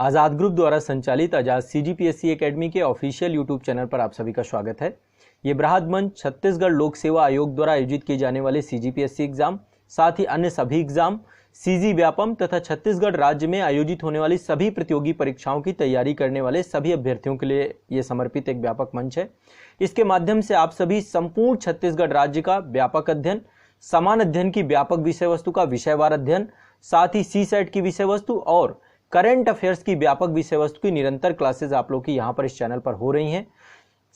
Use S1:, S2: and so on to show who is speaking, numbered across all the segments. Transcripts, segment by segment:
S1: आज़ाद group द्वारा संचालित आज़ाद CGPSC academy के ऑफिशियल यूट्यूब चैनल पर आप सभी का स्वागत है। ये बृहद मंच छत्तीसगढ़ लोक सेवा आयोग द्वारा आयोजित किए जाने वाले CGPSC एग्जाम, साथ ही अन्य सभी एग्जाम, CG व्यापम तथा छत्तीसगढ़ राज्य में आयोजित होने वाली सभी प्रतियोगी परीक्षाओं की तैयारी करने वाले सभी अभ्यर्थियों के लिए ये समर्पित एक व्यापक मंच है। इसके माध्यम से आप सभी संपूर्ण छत्तीसगढ़ राज्य का व्यापक अध्ययन, समान अध्ययन की व्यापक विषय वस्तु का विषयवार अध्ययन, साथ ही CSET की विषय वस्तु और करंट अफेयर्स की व्यापक विषय वस्तु की निरंतर क्लासेस आप लोग की यहाँ पर इस चैनल पर हो रही हैं।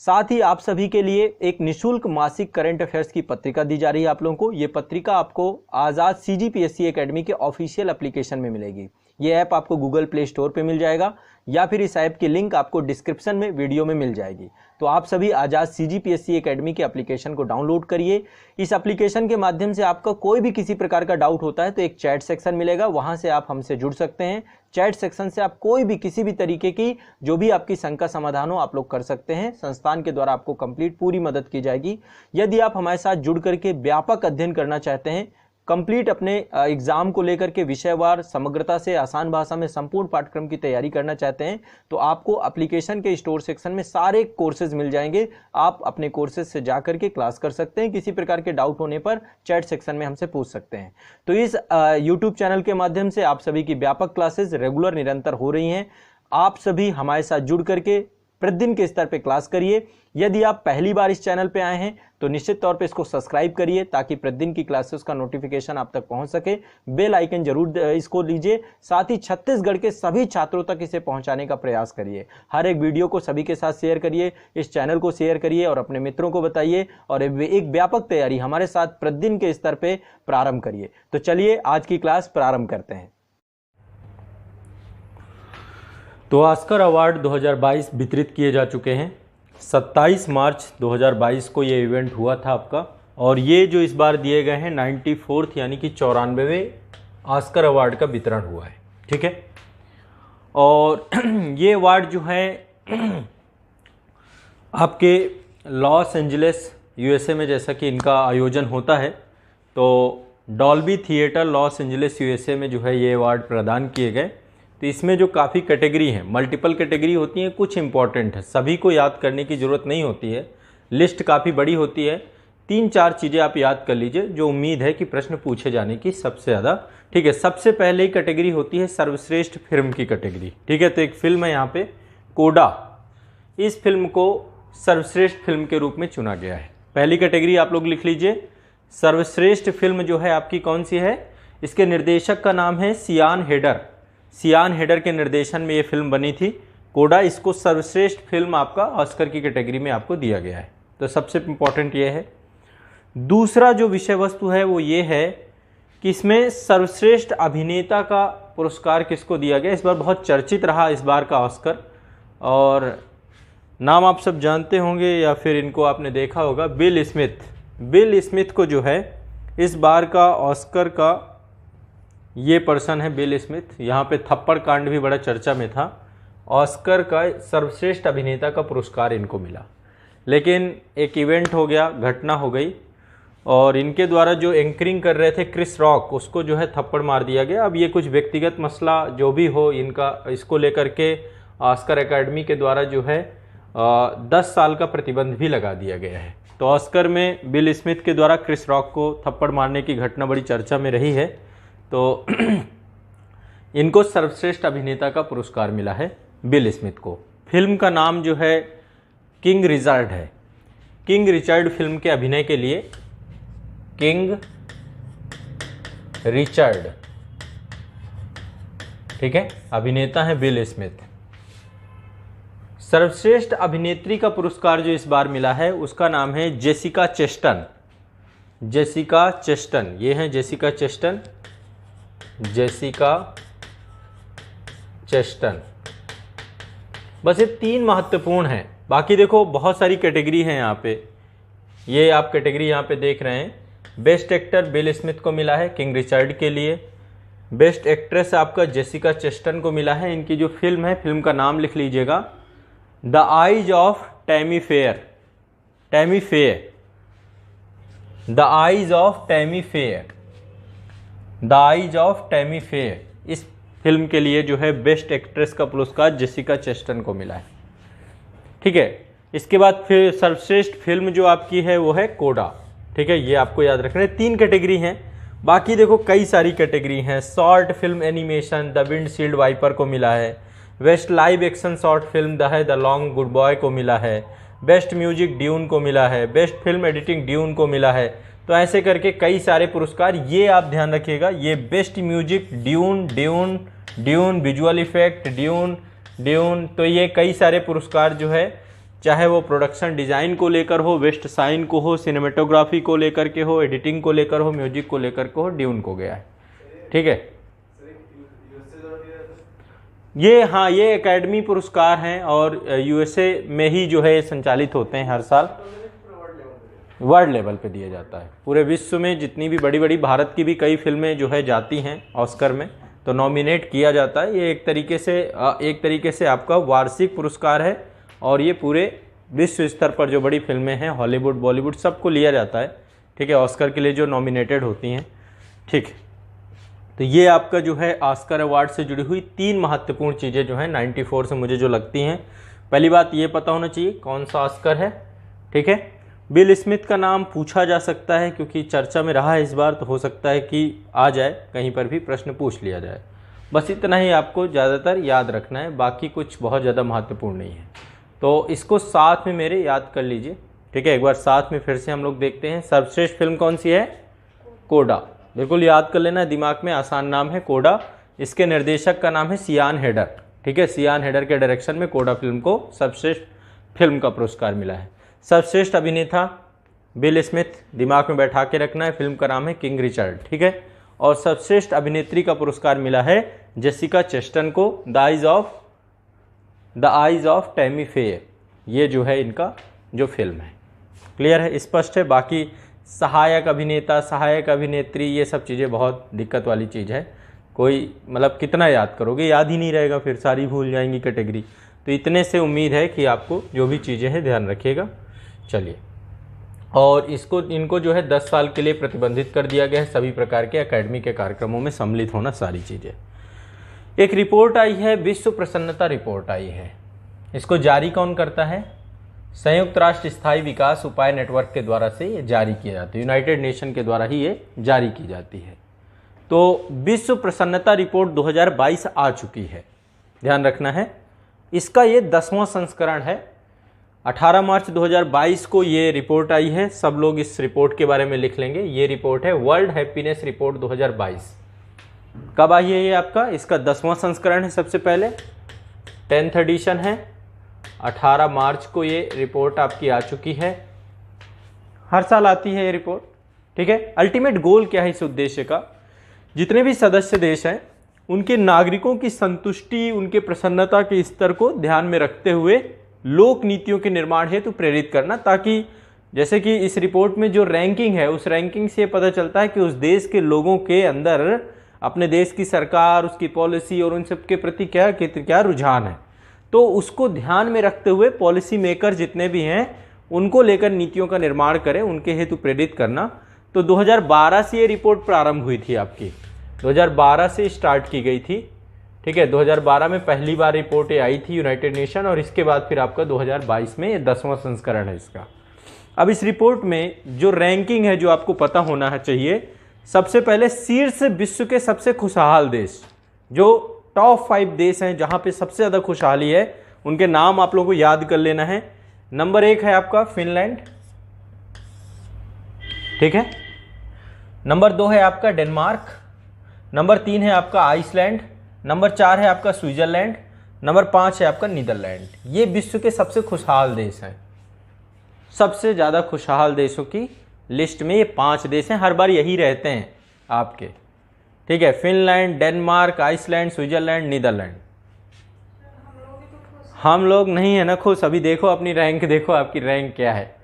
S1: साथ ही आप सभी के लिए एक निशुल्क मासिक करंट अफेयर्स की पत्रिका दी जा रही है आप लोगों को। ये पत्रिका आपको आज़ाद CGPSC एकेडमी के ऑफिशियल एप्लीकेशन में मिलेगी। ये ऐप आपको गूगल प्ले स्टोर पे मिल जाएगा या फिर इस ऐप की लिंक आपको डिस्क्रिप्शन में वीडियो में मिल जाएगी। तो आप सभी आज़ाद CGPSC एकेडमी के एप्लीकेशन को डाउनलोड करिए। इस एप्लीकेशन के माध्यम से आपका कोई भी किसी प्रकार का डाउट होता है तो एक चैट सेक्शन मिलेगा, वहां से आप हमसे जुड़ सकते हैं। चैट सेक्शन से आप कोई भी किसी भी तरीके की जो भी आपकी शंका समाधान हो आप लोग कर सकते हैं। संस्थान के द्वारा आपको कंप्लीट पूरी मदद की जाएगी। यदि आप हमारे साथ जुड़ करके व्यापक अध्ययन करना चाहते हैं, कंप्लीट अपने एग्जाम को लेकर के विषयवार समग्रता से आसान भाषा में संपूर्ण पाठ्यक्रम की तैयारी करना चाहते हैं, तो आपको एप्लीकेशन के स्टोर सेक्शन में सारे कोर्सेज मिल जाएंगे। आप अपने कोर्सेज से जाकर के क्लास कर सकते हैं। किसी प्रकार के डाउट होने पर चैट सेक्शन में हमसे पूछ सकते हैं। तो इस यूट्यूब चैनल के माध्यम से आप सभी की व्यापक क्लासेज रेगुलर निरंतर हो रही हैं। आप सभी हमारे साथ जुड़ करके प्रतिदिन के स्तर पे क्लास करिए। यदि आप पहली बार इस चैनल पे आए हैं तो निश्चित तौर पे इसको सब्सक्राइब करिए ताकि प्रतिदिन की क्लासेस का नोटिफिकेशन आप तक पहुंच सके। बेल आइकन जरूर इसको लीजिए। साथ ही छत्तीसगढ़ के सभी छात्रों तक इसे पहुंचाने का प्रयास करिए। हर एक वीडियो को सभी के साथ शेयर करिए, इस चैनल को शेयर करिए और अपने मित्रों को बताइए और एक व्यापक तैयारी हमारे साथ प्रतिदिन के स्तर पे प्रारंभ करिए। तो चलिए आज की क्लास प्रारंभ करते हैं। तो ऑस्कर अवार्ड 2022 वितरित किए जा चुके हैं। 27 मार्च 2022 को ये इवेंट हुआ था आपका, और ये जो इस बार दिए गए हैं 94th यानी कि 94वें ऑस्कर अवार्ड का वितरण हुआ है। ठीक है, और ये अवार्ड जो है आपके लॉस एंजलिस USA में जैसा कि इनका आयोजन होता है, तो Dolby theatre Los Angeles USA में जो है ये अवार्ड प्रदान किए गए। तो इसमें जो काफ़ी कैटेगरी हैं, मल्टीपल कैटेगरी होती हैं, कुछ इंपॉर्टेंट है, सभी को याद करने की ज़रूरत नहीं होती है, लिस्ट काफ़ी बड़ी होती है। 3-4 चीज़ें आप याद कर लीजिए जो उम्मीद है कि प्रश्न पूछे जाने की सबसे ज़्यादा। ठीक है, सबसे पहले ही कैटेगरी होती है सर्वश्रेष्ठ फिल्म की कैटेगरी। ठीक है, तो एक फिल्म है यहाँ पे कोडा, इस फिल्म को सर्वश्रेष्ठ फिल्म के रूप में चुना गया है। पहली कैटेगरी आप लोग लिख लीजिए। सर्वश्रेष्ठ फिल्म जो है आपकी कौन सी है? इसके निर्देशक का नाम है सियान हेडर। सियान हेडर के निर्देशन में ये फिल्म बनी थी कोडा। इसको सर्वश्रेष्ठ फिल्म आपका ऑस्कर की कैटेगरी में आपको दिया गया है। तो सबसे इम्पोर्टेंट ये है। दूसरा जो विषय वस्तु है वो ये है कि इसमें सर्वश्रेष्ठ अभिनेता का पुरस्कार किसको दिया गया। इस बार बहुत चर्चित रहा इस बार का ऑस्कर, और नाम आप सब जानते होंगे या फिर इनको आपने देखा होगा, बिल स्मिथ। बिल स्मिथ को जो है इस बार का ऑस्कर का ये पर्सन है बिल स्मिथ। यहाँ पे थप्पड़ कांड भी बड़ा चर्चा में था। ऑस्कर का सर्वश्रेष्ठ अभिनेता का पुरस्कार इनको मिला, लेकिन एक इवेंट हो गया, घटना हो गई, और इनके द्वारा जो एंकरिंग कर रहे थे क्रिस रॉक, उसको जो है थप्पड़ मार दिया गया। अब ये कुछ व्यक्तिगत मसला जो भी हो इनका, इसको लेकर के ऑस्कर एकेडमी के द्वारा जो है 10 साल का प्रतिबंध भी लगा दिया गया है। तो ऑस्कर में बिल स्मिथ के द्वारा क्रिस रॉक को थप्पड़ मारने की घटना बड़ी चर्चा में रही है। तो इनको सर्वश्रेष्ठ अभिनेता का पुरस्कार मिला है बिल स्मिथ को। फिल्म का नाम जो है किंग रिचर्ड है। किंग रिचर्ड फिल्म के अभिनय के लिए किंग रिचर्ड, ठीक है, अभिनेता है बिल स्मिथ। सर्वश्रेष्ठ अभिनेत्री का पुरस्कार जो इस बार मिला है उसका नाम है जेसिका चेस्टन। जेसिका चेस्टन, ये है जेसिका चेस्टन। जेसिका चेस्टन। बस ये 3 महत्वपूर्ण हैं। बाकी देखो बहुत सारी कैटेगरी है यहाँ पे। ये आप कैटेगरी यहाँ पे देख रहे हैं। बेस्ट एक्टर बिल स्मिथ को मिला है किंग रिचर्ड के लिए। बेस्ट एक्ट्रेस आपका जेसिका चेस्टन को मिला है। इनकी जो फिल्म है, फिल्म का नाम लिख लीजिएगा, the eyes of Tammy fair. Tammy fair, the eyes of Tammy fair, the eyes of Tammy fair. इस फिल्म के लिए जो है बेस्ट एक्ट्रेस का पुरस्कार जेसिका चेस्टन को मिला है। ठीक है, इसके बाद फिर सर्वश्रेष्ठ फिल्म जो आपकी है वो है कोडा। ठीक है, ये आपको याद रखना है। 3 कैटेगरी हैं, बाकी देखो कई सारी कैटेगरी हैं। Short film animation the windshield wiper को मिला है। Best live action short film the long good boy को मिला है। बेस्ट म्यूजिक ड्यून को मिला है। बेस्ट फिल्म एडिटिंग ड्यून को मिला है। तो ऐसे करके कई सारे पुरस्कार, ये आप ध्यान रखिएगा, ये best music dune visual effect dune, तो ये कई सारे पुरस्कार जो है, चाहे वो प्रोडक्शन डिज़ाइन को लेकर हो, वेस्ट साइन को हो, सिनेमेटोग्राफी को लेकर के हो, एडिटिंग को लेकर हो, म्यूजिक को लेकर के हो, ड्यून को गया है। ठीक है, ये हाँ ये एकेडमी पुरस्कार हैं और यूएसए में ही जो है संचालित होते हैं हर साल, वर्ल्ड लेवल पे दिया जाता है। पूरे विश्व में जितनी भी बड़ी बड़ी, भारत की भी कई फिल्में जो है जाती हैं ऑस्कर में, तो नॉमिनेट किया जाता है। ये एक तरीके से आपका वार्षिक पुरस्कार है और ये पूरे विश्व स्तर पर जो बड़ी फिल्में हैं, हॉलीवुड बॉलीवुड, सबको लिया जाता है। ठीक है, ऑस्कर के लिए जो नॉमिनेटेड होती हैं। ठीक, तो ये आपका जो है ऑस्कर अवार्ड से जुड़ी हुई 3 महत्वपूर्ण चीज़ें जो हैं 94 से मुझे जो लगती हैं। पहली बात ये पता होना चाहिए कौन सा ऑस्कर है। ठीक है, बिल स्मिथ का नाम पूछा जा सकता है क्योंकि चर्चा में रहा है इस बार, तो हो सकता है कि आ जाए, कहीं पर भी प्रश्न पूछ लिया जाए। बस इतना ही आपको ज़्यादातर याद रखना है, बाकी कुछ बहुत ज़्यादा महत्वपूर्ण नहीं है। तो इसको साथ में मेरे याद कर लीजिए। ठीक है, एक बार साथ में फिर से हम लोग देखते हैं। सर्वश्रेष्ठ फिल्म कौन सी है? कोडा। बिल्कुल याद कर लेना, दिमाग में, आसान नाम है कोडा। इसके निर्देशक का नाम है सियान हेडर। ठीक है, सियान हेडर के डायरेक्शन में कोडा फिल्म को सर्वश्रेष्ठ फिल्म का पुरस्कार मिला है। सर्वश्रेष्ठ अभिनेता बिल स्मिथ, दिमाग में बैठा के रखना है, फिल्म का नाम है किंग रिचर्ड। ठीक है, और सर्वश्रेष्ठ अभिनेत्री का पुरस्कार मिला है जेसिका चेस्टन को, द आइज ऑफ टैमी फे। ये जो है इनका जो फिल्म है। क्लियर है, स्पष्ट है। बाकी सहायक अभिनेता, सहायक अभिनेत्री, ये सब चीज़ें बहुत दिक्कत वाली चीज़ है। कोई मतलब कितना याद करोगे, याद ही नहीं रहेगा, फिर सारी भूल जाएंगी कैटेगरी। तो इतने से उम्मीद है कि आपको जो भी चीज़ें हैं ध्यान रखिएगा। चलिए, और इनको जो है 10 साल के लिए प्रतिबंधित कर दिया गया है, सभी प्रकार के एकेडमी के कार्यक्रमों में सम्मिलित होना, सारी चीज़ें। एक रिपोर्ट आई है, विश्व प्रसन्नता रिपोर्ट आई है। इसको जारी कौन करता है? संयुक्त राष्ट्र स्थायी विकास उपाय नेटवर्क के द्वारा से ये जारी किया जाता है, यूनाइटेड नेशन के द्वारा ही ये जारी की जाती है। तो विश्व प्रसन्नता रिपोर्ट 2022 आ चुकी है, ध्यान रखना है। इसका ये 10वां संस्करण है। 18 मार्च 2022 को ये रिपोर्ट आई है। सब लोग इस रिपोर्ट के बारे में लिख लेंगे। ये रिपोर्ट है वर्ल्ड हैप्पीनेस रिपोर्ट 2022। कब आई है ये आपका? इसका 10वां संस्करण है। सबसे पहले 10th एडिशन है। 18 मार्च को ये रिपोर्ट आपकी आ चुकी है। हर साल आती है ये रिपोर्ट। ठीक है, अल्टीमेट गोल क्या है इस उद्देश्य का? जितने भी सदस्य देश हैं उनके नागरिकों की संतुष्टि, उनके प्रसन्नता के स्तर को ध्यान में रखते हुए लोक नीतियों के निर्माण हेतु प्रेरित करना, ताकि जैसे कि इस रिपोर्ट में जो रैंकिंग है, उस रैंकिंग से पता चलता है कि उस देश के लोगों के अंदर अपने देश की सरकार, उसकी पॉलिसी और उन सब के प्रति क्या रुझान है। तो उसको ध्यान में रखते हुए पॉलिसी मेकर जितने भी हैं उनको लेकर नीतियों का निर्माण करें, उनके हेतु प्रेरित करना। तो 2012 से ये रिपोर्ट प्रारंभ हुई थी आपकी, 2012 से स्टार्ट की गई थी। ठीक है, 2012 में पहली बार रिपोर्ट आई थी यूनाइटेड नेशन, और इसके बाद फिर आपका 2022 में ये 10वां संस्करण है इसका। अब इस रिपोर्ट में जो रैंकिंग है, जो आपको पता होना चाहिए, सबसे पहले शीर्ष विश्व के सबसे खुशहाल देश, जो टॉप 5 देश हैं जहां पे सबसे ज़्यादा खुशहाली है, उनके नाम आप लोगों को याद कर लेना है। नंबर 1 है आपका फिनलैंड। ठीक है, नंबर 2 है आपका डेनमार्क, नंबर 3 है आपका आइसलैंड, नंबर 4 है आपका स्विट्जरलैंड, नंबर 5 है आपका नीदरलैंड। ये विश्व के सबसे खुशहाल देश हैं। सबसे ज़्यादा खुशहाल देशों की लिस्ट में ये 5 देश हैं, हर बार यही रहते हैं आपके। ठीक है, Finland, Denmark, Iceland, Switzerland, Netherland. हम लोग नहीं है ना खुश। अभी देखो अपनी रैंक, देखो आपकी रैंक क्या है।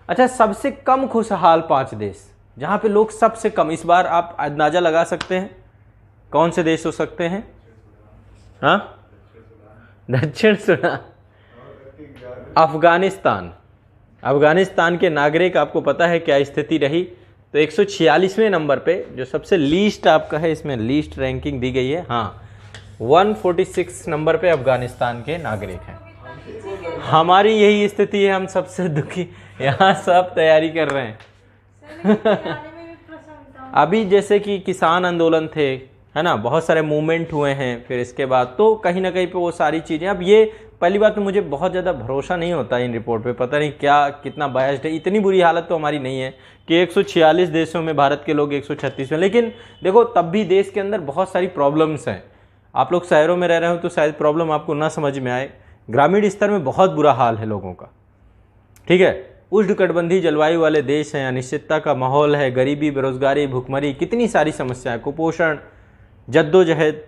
S1: अच्छा, सबसे कम खुशहाल 5 देश जहाँ पे लोग सबसे कम, इस बार आप अंदाजा लगा सकते हैं कौन से देश हो सकते हैं? हाँ, दक्षिण सुडान, अफगानिस्तान। अफगानिस्तान के नागरिक, आपको पता है क्या स्थिति रही? तो 146वें नंबर पे जो सबसे लीस्ट आपका है, इसमें लीस्ट रैंकिंग दी गई है। हाँ, 146 नंबर पे अफगानिस्तान के नागरिक हैं। हमारी यही स्थिति है, हम सबसे दुखी, यहाँ सब तैयारी कर रहे हैं। अभी जैसे कि किसान आंदोलन थे, है ना, बहुत सारे मूवमेंट हुए हैं, फिर इसके बाद तो कहीं ना कहीं पे वो सारी चीज़ें, अब ये पहली बात तो मुझे बहुत ज़्यादा भरोसा नहीं होता इन रिपोर्ट पे, पता नहीं क्या कितना बायस्ड है। इतनी बुरी हालत तो हमारी नहीं है कि 146 देशों में भारत के लोग 136 में, लेकिन देखो तब भी देश के अंदर बहुत सारी प्रॉब्लम्स हैं। आप लोग शहरों में रह रहे हो तो शायद प्रॉब्लम आपको ना समझ में आए, ग्रामीण स्तर में बहुत बुरा हाल है लोगों का, ठीक है। उष्णकटिबंधीय जलवायु वाले देश हैं, अनिश्चितता का माहौल है, गरीबी, बेरोजगारी, भूखमरी, कितनी सारी समस्याएं, कुपोषण, जद्दोजहद,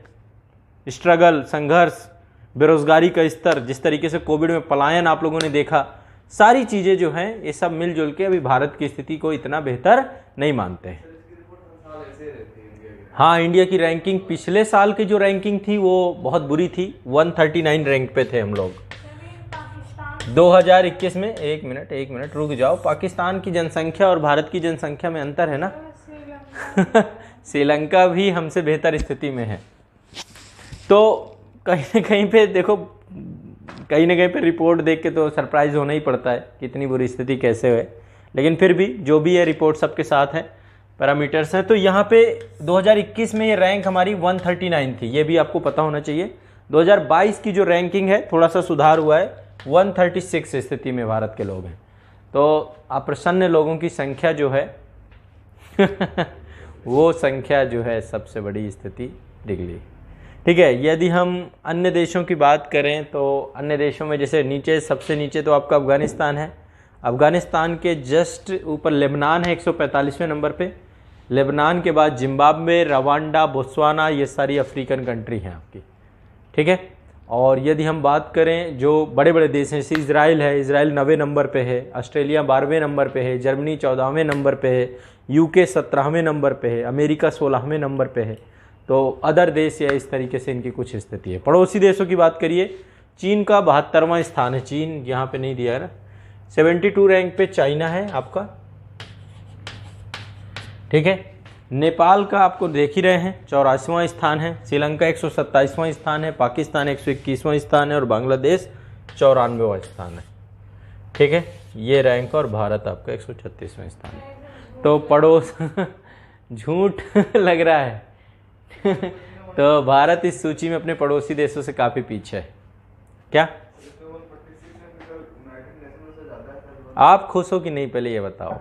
S1: स्ट्रगल, संघर्ष, बेरोजगारी का स्तर, जिस तरीके से कोविड में पलायन आप लोगों ने देखा, सारी चीज़ें जो हैं ये सब मिलजुल के अभी भारत की स्थिति को इतना बेहतर नहीं मानते हैं। हाँ, इंडिया की रैंकिंग पिछले साल की जो रैंकिंग थी वो बहुत बुरी थी, 139 रैंक पे थे हम लोग 2021 में। एक मिनट रुक जाओ, पाकिस्तान की जनसंख्या और भारत की जनसंख्या में अंतर है ना। श्रीलंका भी हमसे बेहतर स्थिति में है। तो कहीं ना कहीं पे देखो, कहीं ना कहीं पे रिपोर्ट देख के तो सरप्राइज होना ही पड़ता है कि इतनी बुरी स्थिति कैसे है, लेकिन फिर भी जो भी है रिपोर्ट सबके साथ है, पैरामीटर्स हैं। तो यहाँ पे 2021 में ये रैंक हमारी 139 थी, ये भी आपको पता होना चाहिए। 2022 की जो रैंकिंग है थोड़ा सा सुधार हुआ है, 136 स्थिति में भारत के लोग हैं। तो अप्रसन्न लोगों की संख्या जो है वो संख्या जो है सबसे बड़ी स्थिति निकली, ठीक है। यदि हम अन्य देशों की बात करें तो अन्य देशों में जैसे नीचे, सबसे नीचे तो आपका अफगानिस्तान है। अफगानिस्तान के जस्ट ऊपर लेबनान है 145वें नंबर पे। लेबनान के बाद जिम्बाब्वे, रवांडा, बोत्सवाना, ये सारी अफ्रीकन कंट्री हैं आपकी, ठीक है। और यदि हम बात करें जो बड़े बड़े देश हैं, जैसे इजराइल है, इजराइल 90 नंबर पे है, ऑस्ट्रेलिया 12वें नंबर पे है, जर्मनी 14वें नंबर पे है, यूके 17वें नंबर पे है, अमेरिका 16वें नंबर पे है। तो अदर देश या इस तरीके से इनकी कुछ स्थिति है। पड़ोसी देशों की बात करिए, चीन का 72वां स्थान है, चीन यहाँ पे नहीं दिया है ना। 72 रैंक पे चाइना है आपका, ठीक है। नेपाल का आपको देख ही रहे हैं 84वां स्थान है, श्रीलंका 127वां स्थान है, पाकिस्तान 121वां स्थान है और बांग्लादेश 94वां स्थान है, ठीक है। ये रैंक, और भारत आपका 136वां स्थान है। तो पड़ोस झूठ लग रहा है तो भारत इस सूची में अपने पड़ोसी देशों से काफ़ी पीछे है। क्या आप खुश हो कि नहीं, पहले ये बताओ।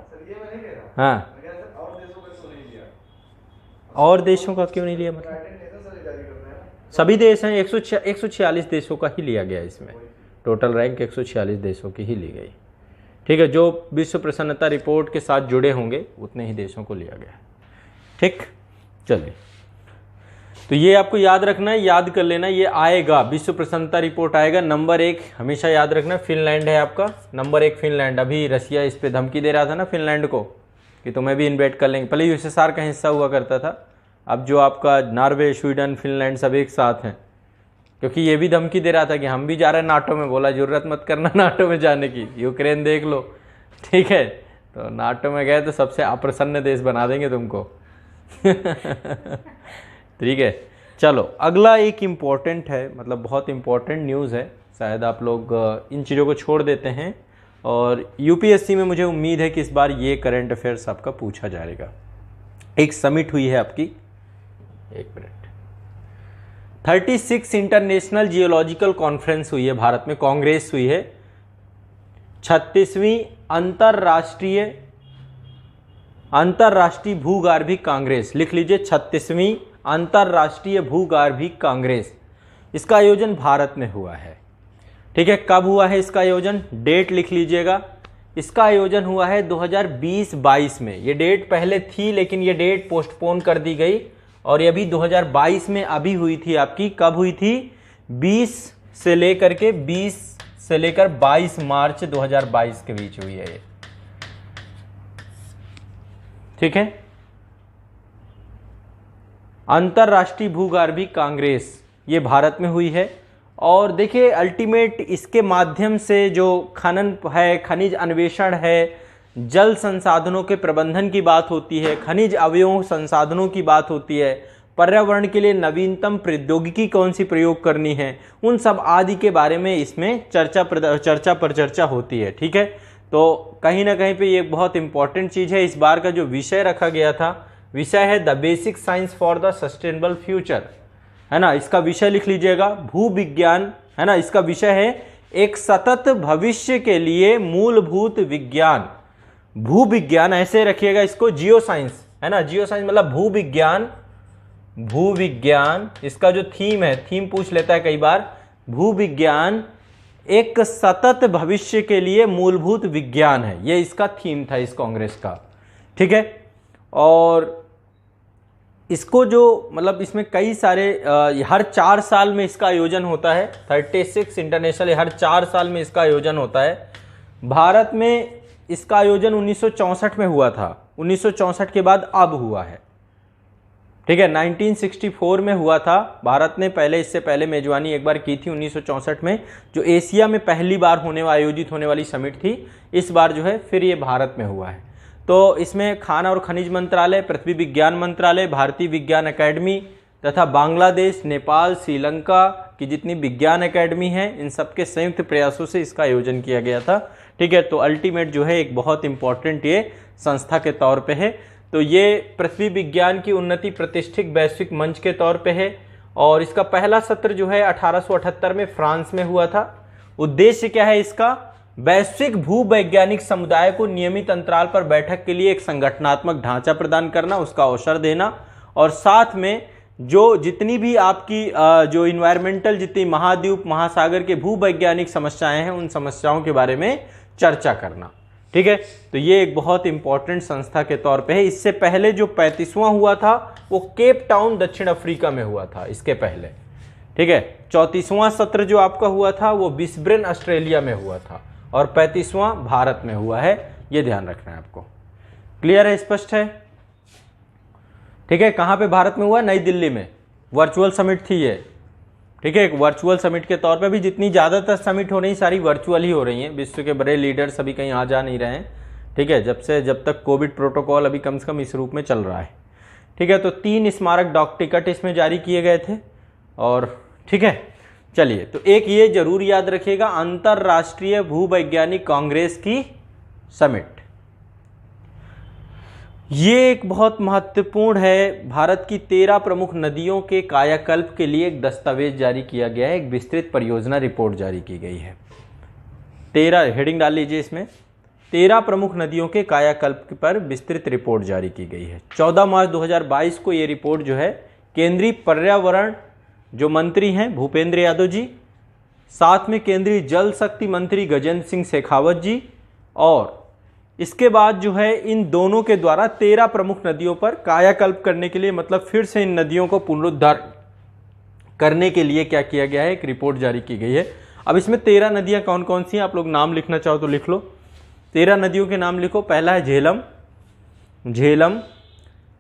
S1: हाँ, और देशों का क्यों नहीं लिया, मतलब सभी देश हैं, 146 देशों का ही लिया गया इसमें, टोटल रैंक 146 देशों की ही ली गई, ठीक है। जो विश्व प्रसन्नता रिपोर्ट के साथ जुड़े होंगे उतने ही देशों को लिया गया, ठीक। चलिए, तो ये आपको याद रखना है, याद कर लेना, ये आएगा, विश्व प्रसन्नता रिपोर्ट आएगा। नंबर 1 हमेशा याद रखना, फिनलैंड है आपका नंबर 1, फिनलैंड। अभी रसिया इस पे धमकी दे रहा था ना फिनलैंड को कि तुम्हें भी इन्वाइट कर लेंगे, पहले यूएसएसआर का हिस्सा हुआ करता था, अब जो आपका नॉर्वे, स्वीडन, फिनलैंड सब एक साथ हैं, क्योंकि ये भी धमकी दे रहा था कि हम भी जा रहे हैं नाटो में। बोला जरूरत मत करना नाटो में जाने की, यूक्रेन देख लो, ठीक है। तो नाटो में गए तो सबसे अप्रसन्न देश बना देंगे तुमको ठीक है। चलो, अगला एक इम्पॉर्टेंट है, मतलब बहुत इम्पॉर्टेंट न्यूज़ है, शायद आप लोग इन चीज़ों को छोड़ देते हैं, और यूपीएससी में मुझे उम्मीद है कि इस बार ये करंट अफेयर्स आपका पूछा जाएगा। एक समिट हुई है आपकी, एक मिनट, 36 इंटरनेशनल जियोलॉजिकल कॉन्फ्रेंस हुई है भारत में, कांग्रेस हुई है। 36वीं अंतर्राष्ट्रीय भूगार्भिक कांग्रेस, लिख लीजिए 36वीं अंतर्राष्ट्रीय भूगार्भिक कांग्रेस, इसका आयोजन भारत में हुआ है, ठीक है। कब हुआ है इसका आयोजन, डेट लिख लीजिएगा। इसका आयोजन हुआ है 2020-22 में। ये डेट पहले थी लेकिन ये डेट पोस्टपोन कर दी गई, और ये अभी 2022 में अभी हुई थी आपकी। कब हुई थी, 20 से लेकर 22 मार्च 2022 के बीच हुई है ये, ठीक है। अंतर्राष्ट्रीय भूगार्भिक कांग्रेस ये भारत में हुई है। और देखिए, अल्टीमेट इसके माध्यम से जो खनन है, खनिज अन्वेषण है, जल संसाधनों के प्रबंधन की बात होती है, खनिज अवयवों संसाधनों की बात होती है, पर्यावरण के लिए नवीनतम प्रौद्योगिकी कौन सी प्रयोग करनी है, उन सब आदि के बारे में इसमें चर्चा पर चर्चा होती है। ठीक है, तो कहीं ना कहीं पे ये बहुत इंपॉर्टेंट चीज़ है। इस बार का जो विषय रखा गया था, विषय है the basic science for the sustainable future, है ना। इसका विषय लिख लीजिएगा, भूविज्ञान, है ना। इसका विषय है एक सतत भविष्य के लिए मूलभूत विज्ञान, भूविज्ञान ऐसे रखिएगा इसको, जियो साइंस, है ना। जियो साइंस मतलब भूविज्ञान, भूविज्ञान इसका जो थीम है, थीम पूछ लेता है कई बार, भूविज्ञान एक सतत भविष्य के लिए मूलभूत विज्ञान है, ये इसका थीम था इस कांग्रेस का। ठीक है, और इसको जो मतलब इसमें कई सारे हर 4 साल में इसका आयोजन होता है, 36 इंटरनेशनल, हर 4 साल में इसका आयोजन होता है। भारत में इसका आयोजन 1964 में हुआ था, 1964 के बाद अब हुआ है। ठीक है, 1964 में हुआ था, भारत ने पहले, इससे पहले मेजबानी एक बार की थी 1964 में, जो एशिया में पहली बार आयोजित होने वाली समिट थी। इस बार जो है फिर ये भारत में हुआ है। तो इसमें खान और खनिज मंत्रालय, पृथ्वी विज्ञान मंत्रालय, भारतीय विज्ञान अकेडमी तथा बांग्लादेश, नेपाल, श्रीलंका की जितनी विज्ञान अकेडमी है, इन सबके संयुक्त प्रयासों से इसका आयोजन किया गया था। ठीक है, तो अल्टीमेट जो है एक बहुत इंपॉर्टेंट ये संस्था के तौर पे है। तो ये पृथ्वी विज्ञान की उन्नति प्रतिष्ठित वैश्विक मंच के तौर पे है, और इसका पहला सत्र जो है 1878 में फ्रांस में हुआ था। उद्देश्य क्या है इसका, वैश्विक भूवैज्ञानिक समुदाय को नियमित अंतराल पर बैठक के लिए एक संगठनात्मक ढांचा प्रदान करना, उसका अवसर देना, और साथ में जो जितनी भी आपकी जो इन्वायरमेंटल, जितनी महाद्वीप महासागर के भूवैज्ञानिक समस्याएं हैं, उन समस्याओं के बारे में चर्चा करना। ठीक है, तो ये एक बहुत इंपॉर्टेंट संस्था के तौर पे है। इससे पहले जो 35वां हुआ था वो केप टाउन दक्षिण अफ्रीका में हुआ था इसके पहले। ठीक है, 34वां सत्र जो आपका हुआ था वो ब्रिस्बेन ऑस्ट्रेलिया में हुआ था, और 35वां भारत में हुआ है, ये ध्यान रखना है आपको। क्लियर है, स्पष्ट है। ठीक है, कहाँ पे भारत में हुआ, नई दिल्ली में, वर्चुअल समिट थी ये। ठीक है, एक वर्चुअल समिट के तौर पे भी, जितनी ज़्यादातर समिट हो रही सारी वर्चुअल ही हो रही हैं, विश्व के बड़े लीडर सभी कहीं आ जा नहीं रहे हैं। ठीक है, जब तक कोविड प्रोटोकॉल अभी कम से कम इस रूप में चल रहा है। ठीक है, तो 3 स्मारक डाक टिकट इसमें जारी किए गए थे। और ठीक है, चलिए, तो एक ये जरूर याद रखिएगा, अंतरराष्ट्रीय भूवैज्ञानिक कांग्रेस की समिट, ये एक बहुत महत्वपूर्ण है। भारत की 13 प्रमुख नदियों के कायाकल्प के लिए एक दस्तावेज जारी किया गया है, एक विस्तृत परियोजना रिपोर्ट जारी की गई है। 13 हेडिंग डाल लीजिए इसमें, 13 प्रमुख नदियों के कायाकल्प पर विस्तृत रिपोर्ट जारी की गई है। 14 मार्च 2022 को ये रिपोर्ट जो है केंद्रीय पर्यावरण जो मंत्री हैं भूपेंद्र यादव जी, साथ में केंद्रीय जल शक्ति मंत्री गजेंद्र सिंह शेखावत जी, और इसके बाद जो है इन दोनों के द्वारा 13 प्रमुख नदियों पर कायाकल्प करने के लिए, मतलब फिर से इन नदियों को पुनरुद्धार करने के लिए क्या किया गया है, एक रिपोर्ट जारी की गई है। अब इसमें 13 नदियां कौन कौन सी हैं, आप लोग नाम लिखना चाहो तो लिख लो। 13 नदियों के नाम लिखो। पहला है झेलम,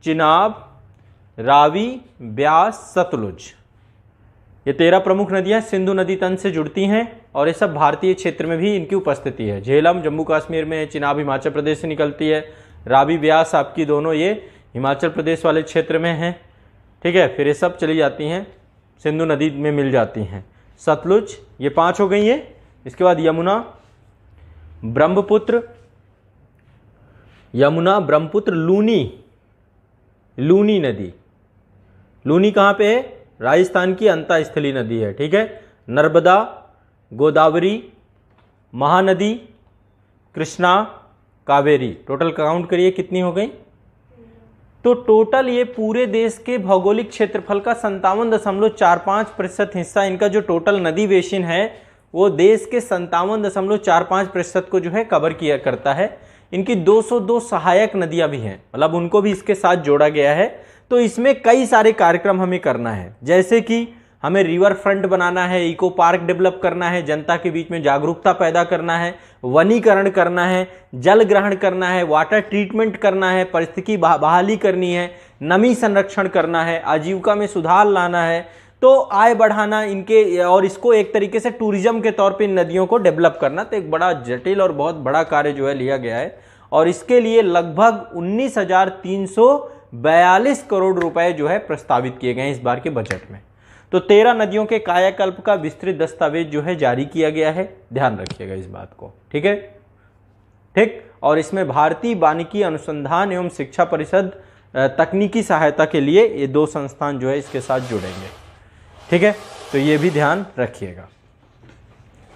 S1: चिनाब, रावी, ब्यास, सतलुज। ये 13 प्रमुख नदियां सिंधु नदी तंत्र से जुड़ती हैं, और ये सब भारतीय क्षेत्र में भी इनकी उपस्थिति है। झेलम जम्मू कश्मीर में, चिनाब हिमाचल प्रदेश से निकलती है, रावी ब्यास आपकी दोनों ये हिमाचल प्रदेश वाले क्षेत्र में हैं। ठीक है, फिर ये सब चली जाती हैं सिंधु नदी में मिल जाती हैं। सतलुज, ये 5 हो गई हैं। इसके बाद यमुना, ब्रह्मपुत्र, लूनी नदी। लूनी कहाँ पे है, राजस्थान की अंतःस्थलीय नदी है। ठीक है, नर्मदा, गोदावरी, महानदी, कृष्णा, कावेरी। टोटल काउंट करिए कितनी हो गई। तो टोटल ये पूरे देश के भौगोलिक क्षेत्रफल का 57.45% हिस्सा, इनका जो टोटल नदी बेसिन है वो देश के 57.45% को जो है कवर किया करता है। इनकी 202 सहायक नदियां भी हैं, मतलब उनको भी इसके साथ जोड़ा गया है। तो इसमें कई सारे कार्यक्रम हमें करना है, जैसे कि हमें रिवर फ्रंट बनाना है, इको पार्क डेवलप करना है, जनता के बीच में जागरूकता पैदा करना है, वनीकरण करना है, जल ग्रहण करना है, वाटर ट्रीटमेंट करना है, परिस्थिति बहाली करनी है, नमी संरक्षण करना है, आजीविका में सुधार लाना है, तो आय बढ़ाना इनके, और इसको एक तरीके से टूरिज्म के तौर पे इन नदियों को डेवलप करना। तो एक बड़ा जटिल और बहुत बड़ा कार्य जो है लिया गया है, और इसके लिए लगभग 19,300 42 करोड़ रुपए जो है प्रस्तावित किए गए हैं इस बार के बजट में। तो 13 नदियों के कायाकल्प का विस्तृत दस्तावेज जो है जारी किया गया है, ध्यान रखिएगा इस बात को, ठीक है, ठीक। और इसमें भारतीय वानिकी अनुसंधान एवं शिक्षा परिषद तकनीकी सहायता के लिए ये 2 संस्थान जो है इसके साथ जुड़ेंगे, ठीक है। तो ये भी ध्यान रखिएगा,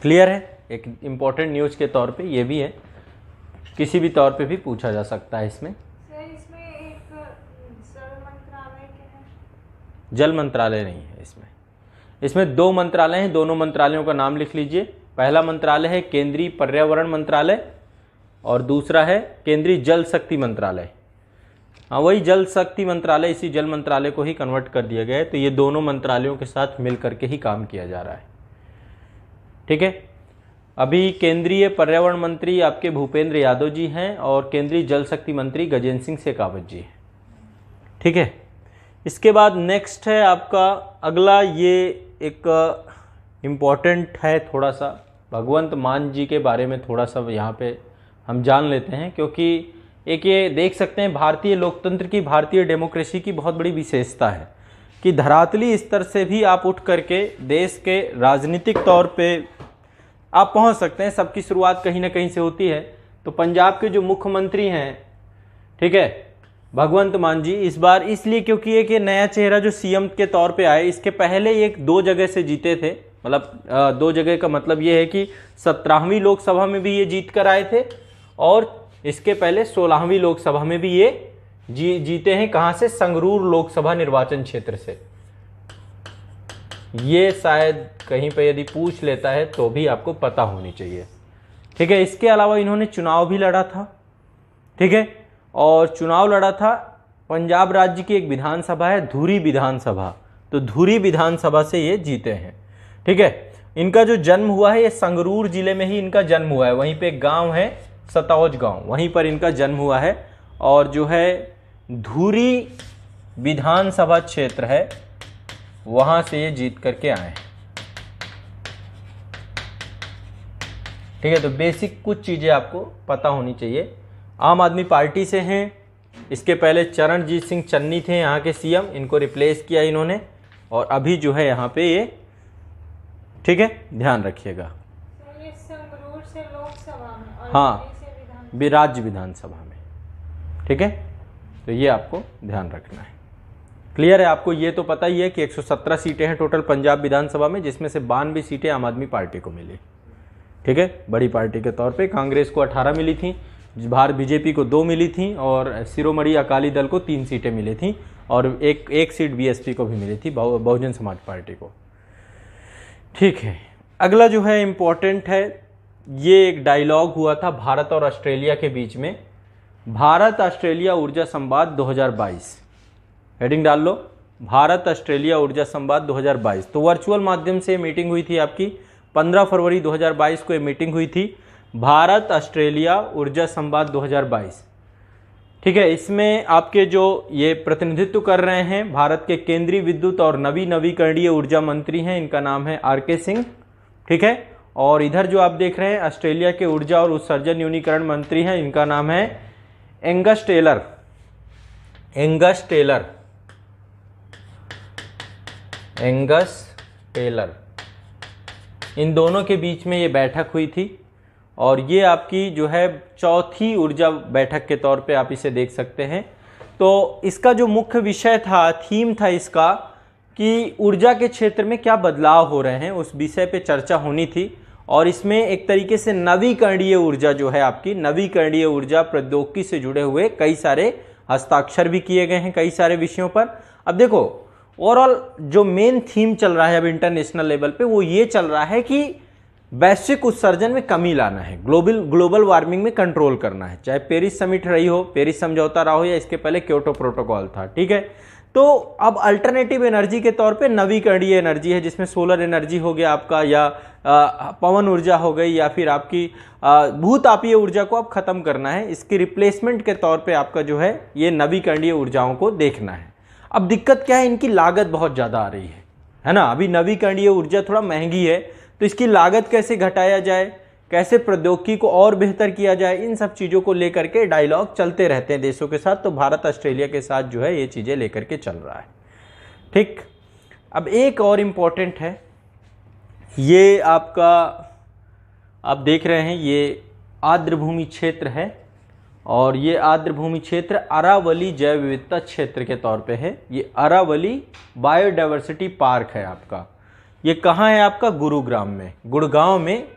S1: क्लियर है। एक इम्पोर्टेंट न्यूज़ के तौर पे ये भी है, किसी भी तौर पे भी पूछा जा सकता है इसमें।
S2: इसमें एक जल मंत्रालय के है?
S1: जल मंत्रालय नहीं है इसमें 2 मंत्रालय हैं, दोनों मंत्रालयों का नाम लिख लीजिए। पहला मंत्रालय है केंद्रीय पर्यावरण मंत्रालय और दूसरा है केंद्रीय जल शक्ति मंत्रालय। हाँ, वही जल शक्ति मंत्रालय, इसी जल मंत्रालय को ही कन्वर्ट कर दिया गया है। तो ये दोनों मंत्रालयों के साथ मिल करके ही काम किया जा रहा है, ठीक है। अभी केंद्रीय पर्यावरण मंत्री आपके भूपेंद्र यादव जी हैं और केंद्रीय जल शक्ति मंत्री गजेंद्र सिंह शेखावत जी हैं, ठीक है। इसके बाद नेक्स्ट है आपका अगला, ये एक इम्पॉर्टेंट है थोड़ा सा, भगवंत मान जी के बारे में थोड़ा सा यहाँ पे हम जान लेते हैं, क्योंकि एक ये देख सकते हैं भारतीय लोकतंत्र की, भारतीय डेमोक्रेसी की बहुत बड़ी विशेषता है कि धरातली स्तर से भी आप उठ करके देश के राजनीतिक तौर पे आप पहुंच सकते हैं। सबकी शुरुआत कहीं ना कहीं से होती है। तो पंजाब के जो मुख्यमंत्री हैं, ठीक है, भगवंत मान जी, इस बार इसलिए क्योंकि एक ये नया चेहरा जो सीएम के तौर पे आए, इसके पहले एक 2 जगह से जीते थे, मतलब 2 जगह का मतलब ये है कि 17वीं लोकसभा में भी ये जीत कर आए थे और इसके पहले 16वीं लोकसभा में भी ये जीते हैं। कहाँ से? संगरूर लोकसभा निर्वाचन क्षेत्र से। ये शायद कहीं पे यदि पूछ लेता है तो भी आपको पता होनी चाहिए, ठीक है। इसके अलावा इन्होंने चुनाव भी लड़ा था, ठीक है, और चुनाव लड़ा था पंजाब राज्य की एक विधानसभा है धुरी विधानसभा, तो धुरी विधानसभा से ये जीते हैं, ठीक है। इनका जो जन्म हुआ है ये संगरूर जिले में ही इनका जन्म हुआ है, वहीं पे एक गांव है सतौज गांव, वहीं पर इनका जन्म हुआ है। और जो है धुरी विधानसभा क्षेत्र है वहां से ये जीत करके आए हैं, ठीक है। तो बेसिक कुछ चीजें आपको पता होनी चाहिए। आम आदमी पार्टी से हैं, इसके पहले चरणजीत सिंह चन्नी थे यहाँ के सीएम, इनको रिप्लेस किया इन्होंने, और अभी जो है यहाँ पे ये, ठीक है, ध्यान रखिएगा।
S2: तो ये संगरूर से लोकसभा में और
S1: हाँ,
S2: से
S1: राज्य विधानसभा में, ठीक है। तो ये आपको ध्यान रखना है, क्लियर है। आपको ये तो पता ही है कि 117 सीटें हैं टोटल पंजाब विधानसभा में, जिसमें से 92 सीटें आम आदमी पार्टी को मिली, ठीक है, बड़ी पार्टी के तौर पे। कांग्रेस को 18 मिली थी, बाहर बीजेपी को 2 मिली थी और शिरोमणि अकाली दल को 3 सीटें मिली थी और एक सीट बीएसपी को भी मिली थी, बहुजन समाज पार्टी को, ठीक है। अगला जो है इम्पोर्टेंट है, ये एक डायलॉग हुआ था भारत और ऑस्ट्रेलिया के बीच में, भारत ऑस्ट्रेलिया ऊर्जा संवाद 2022, हेडिंग डाल लो, भारत ऑस्ट्रेलिया ऊर्जा संवाद 2022। तो वर्चुअल माध्यम से मीटिंग हुई थी आपकी 15 फरवरी 2022 को ये मीटिंग हुई थी, भारत ऑस्ट्रेलिया ऊर्जा संवाद 2022, ठीक है। इसमें आपके जो ये प्रतिनिधित्व कर रहे हैं भारत के केंद्रीय विद्युत और नवीकरणीय ऊर्जा मंत्री हैं, इनका नाम है आर.के. सिंह, ठीक है। और इधर जो आप देख रहे हैं ऑस्ट्रेलिया के ऊर्जा और उत्सर्जन न्यूनीकरण मंत्री हैं, इनका नाम है एंगस टेलर, इन दोनों के बीच में ये बैठक हुई थी और ये आपकी जो है 4थी ऊर्जा बैठक के तौर पे आप इसे देख सकते हैं। तो इसका जो मुख्य विषय था, थीम था इसका कि ऊर्जा के क्षेत्र में क्या बदलाव हो रहे हैं, उस विषय पे चर्चा होनी थी। और इसमें एक तरीके से नवीकरणीय ऊर्जा जो है आपकी, नवीकरणीय ऊर्जा प्रौद्योगिकी से जुड़े हुए कई सारे हस्ताक्षर भी किए गए हैं कई सारे विषयों पर। अब देखो ओवरऑल जो मेन थीम चल रहा है अब इंटरनेशनल लेवल पे, वो ये चल रहा है कि वैश्विक उत्सर्जन में कमी लाना है, ग्लोबल वार्मिंग में कंट्रोल करना है, चाहे पेरिस समिट रही हो, पेरिस समझौता रहा हो या इसके पहले क्योटो प्रोटोकॉल था, ठीक है। तो अब अल्टरनेटिव एनर्जी के तौर पे नवीकरणीय एनर्जी है, जिसमें सोलर एनर्जी हो गया आपका, या पवन ऊर्जा हो गई, या फिर आपकी भूतापीय ऊर्जा को अब खत्म करना है, इसके रिप्लेसमेंट के तौर पे आपका जो है ये नवीकरणीय ऊर्जाओं को देखना है। अब दिक्कत क्या है, इनकी लागत बहुत ज़्यादा आ रही है ना। अभी नवीकरणीय ऊर्जा थोड़ा महंगी है, तो इसकी लागत कैसे घटाया जाए, कैसे प्रौद्योगिकी को और बेहतर किया जाए, इन सब चीज़ों को लेकर के डायलॉग चलते रहते हैं देशों के साथ। तो भारत ऑस्ट्रेलिया के साथ जो है ये चीज़ें लेकर के चल रहा है। ठीक, अब एक और इम्पॉर्टेंट है, ये आपका आप देख रहे हैं ये आर्द्रभूमि क्षेत्र है, और ये आर्द्रभूमि क्षेत्र अरावली जैव विविधता क्षेत्र के तौर पे है। ये अरावली बायोडाइवर्सिटी पार्क है आपका। ये कहाँ है आपका? गुरुग्राम में, गुड़गांव में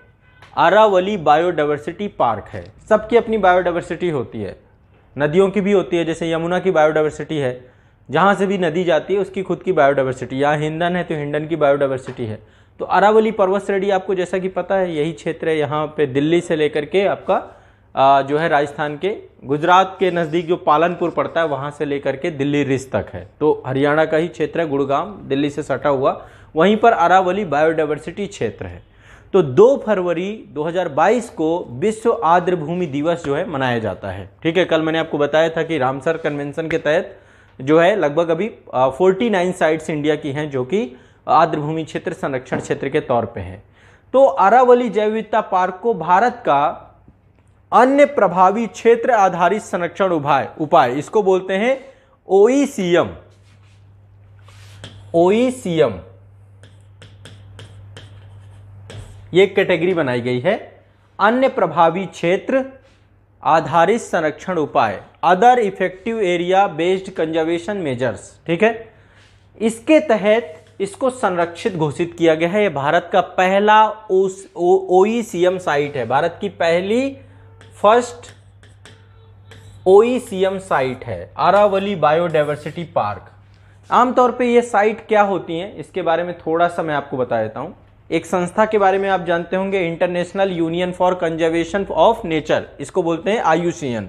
S1: अरावली बायोडाइवर्सिटी पार्क है। सबकी अपनी बायोडाइवर्सिटी होती है, नदियों की भी होती है, जैसे यमुना की बायोडाइवर्सिटी है, जहाँ से भी नदी जाती है उसकी खुद की बायोडाइवर्सिटी। यहाँ हिंडन है तो हिंडन की बायोडाइवर्सिटी है। तो अरावली पर्वत श्रेणी आपको जैसा कि पता है यही क्षेत्र है, यहाँ पे दिल्ली से लेकर के आपका जो है राजस्थान के गुजरात के नज़दीक जो पालनपुर पड़ता है वहाँ से लेकर के दिल्ली रिज तक है। तो हरियाणा का ही क्षेत्र है, गुड़गांव दिल्ली से सटा हुआ, वहीं पर अरावली बायोडाइवर्सिटी क्षेत्र है। तो 2 फरवरी 2022 को विश्व आर्द्रभूमि दिवस जो है मनाया जाता है। ठीक है, कल मैंने आपको बताया था कि रामसर कन्वेंशन के तहत जो है लगभग अभी 49 साइट्स इंडिया की हैं जो कि आर्द्रभूमि क्षेत्र संरक्षण क्षेत्र के तौर पे हैं। तो अरावली जैव विविधता पार्क को भारत का अन्य प्रभावी क्षेत्र आधारित संरक्षण उपाय इसको बोलते हैं OECM। ये कैटेगरी बनाई गई है, अन्य प्रभावी क्षेत्र आधारित संरक्षण उपाय, other effective area based conservation measures. ठीक है, इसके तहत इसको संरक्षित घोषित किया गया है। ये भारत का पहला OECM साइट है, भारत की पहली फर्स्ट OECM साइट है अरावली बायोडाइवर्सिटी पार्क। आमतौर पे ये साइट क्या होती हैं इसके बारे में थोड़ा सा मैं आपको बता देता हूँ। एक संस्था के बारे में आप जानते होंगे, international union for conservation of nature, इसको बोलते हैं IUCN।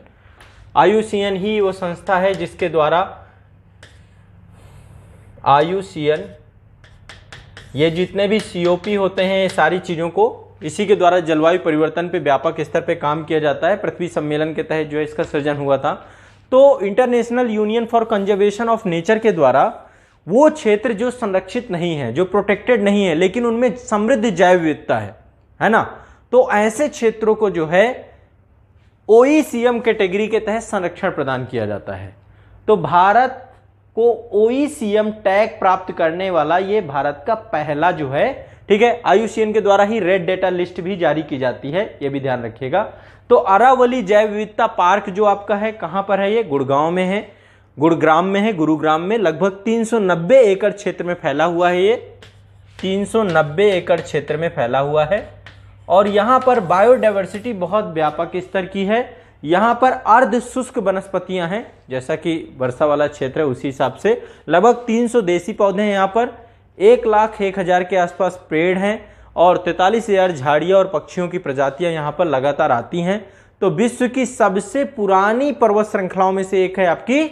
S1: IUCN ही वो संस्था है जिसके द्वारा IUCN ये जितने भी COP होते हैं, ये सारी चीज़ों को इसी के द्वारा जलवायु परिवर्तन पे व्यापक स्तर पे काम किया जाता है। पृथ्वी सम्मेलन के तहत जो है इसका सृजन हुआ था। तो international union for conservation of nature के द्वारा वो क्षेत्र जो संरक्षित नहीं है, जो प्रोटेक्टेड नहीं है, लेकिन उनमें समृद्ध जैव विविधता है ना, तो ऐसे क्षेत्रों को जो है OECM कैटेगरी के तहत संरक्षण प्रदान किया जाता है। तो भारत को OECM टैग प्राप्त करने वाला ये भारत का पहला जो है, ठीक है, IUCN के द्वारा ही रेड डेटा लिस्ट भी जारी की जाती है, ये भी ध्यान रखिएगा। तो अरावली जैव विविधता पार्क जो आपका है कहां पर है? ये गुड़गांव में है, गुड़ग्राम में है, गुरुग्राम में लगभग 390 एकड़ क्षेत्र में फैला हुआ है। ये 390 एकड़ क्षेत्र में फैला हुआ है और यहां पर बायोडाइवर्सिटी बहुत व्यापक स्तर की है। यहां पर अर्ध शुष्क वनस्पतियां हैं, जैसा कि वर्षा वाला क्षेत्र है उसी हिसाब से लगभग 300 देसी पौधे हैं। यहां पर 1,01,000 के आसपास पेड़ हैं और 43,000 झाड़ियां और पक्षियों की प्रजातियां यहां पर लगातार आती हैं। तो विश्व की सबसे पुरानी पर्वत श्रृंखलाओं में से एक है आपकी,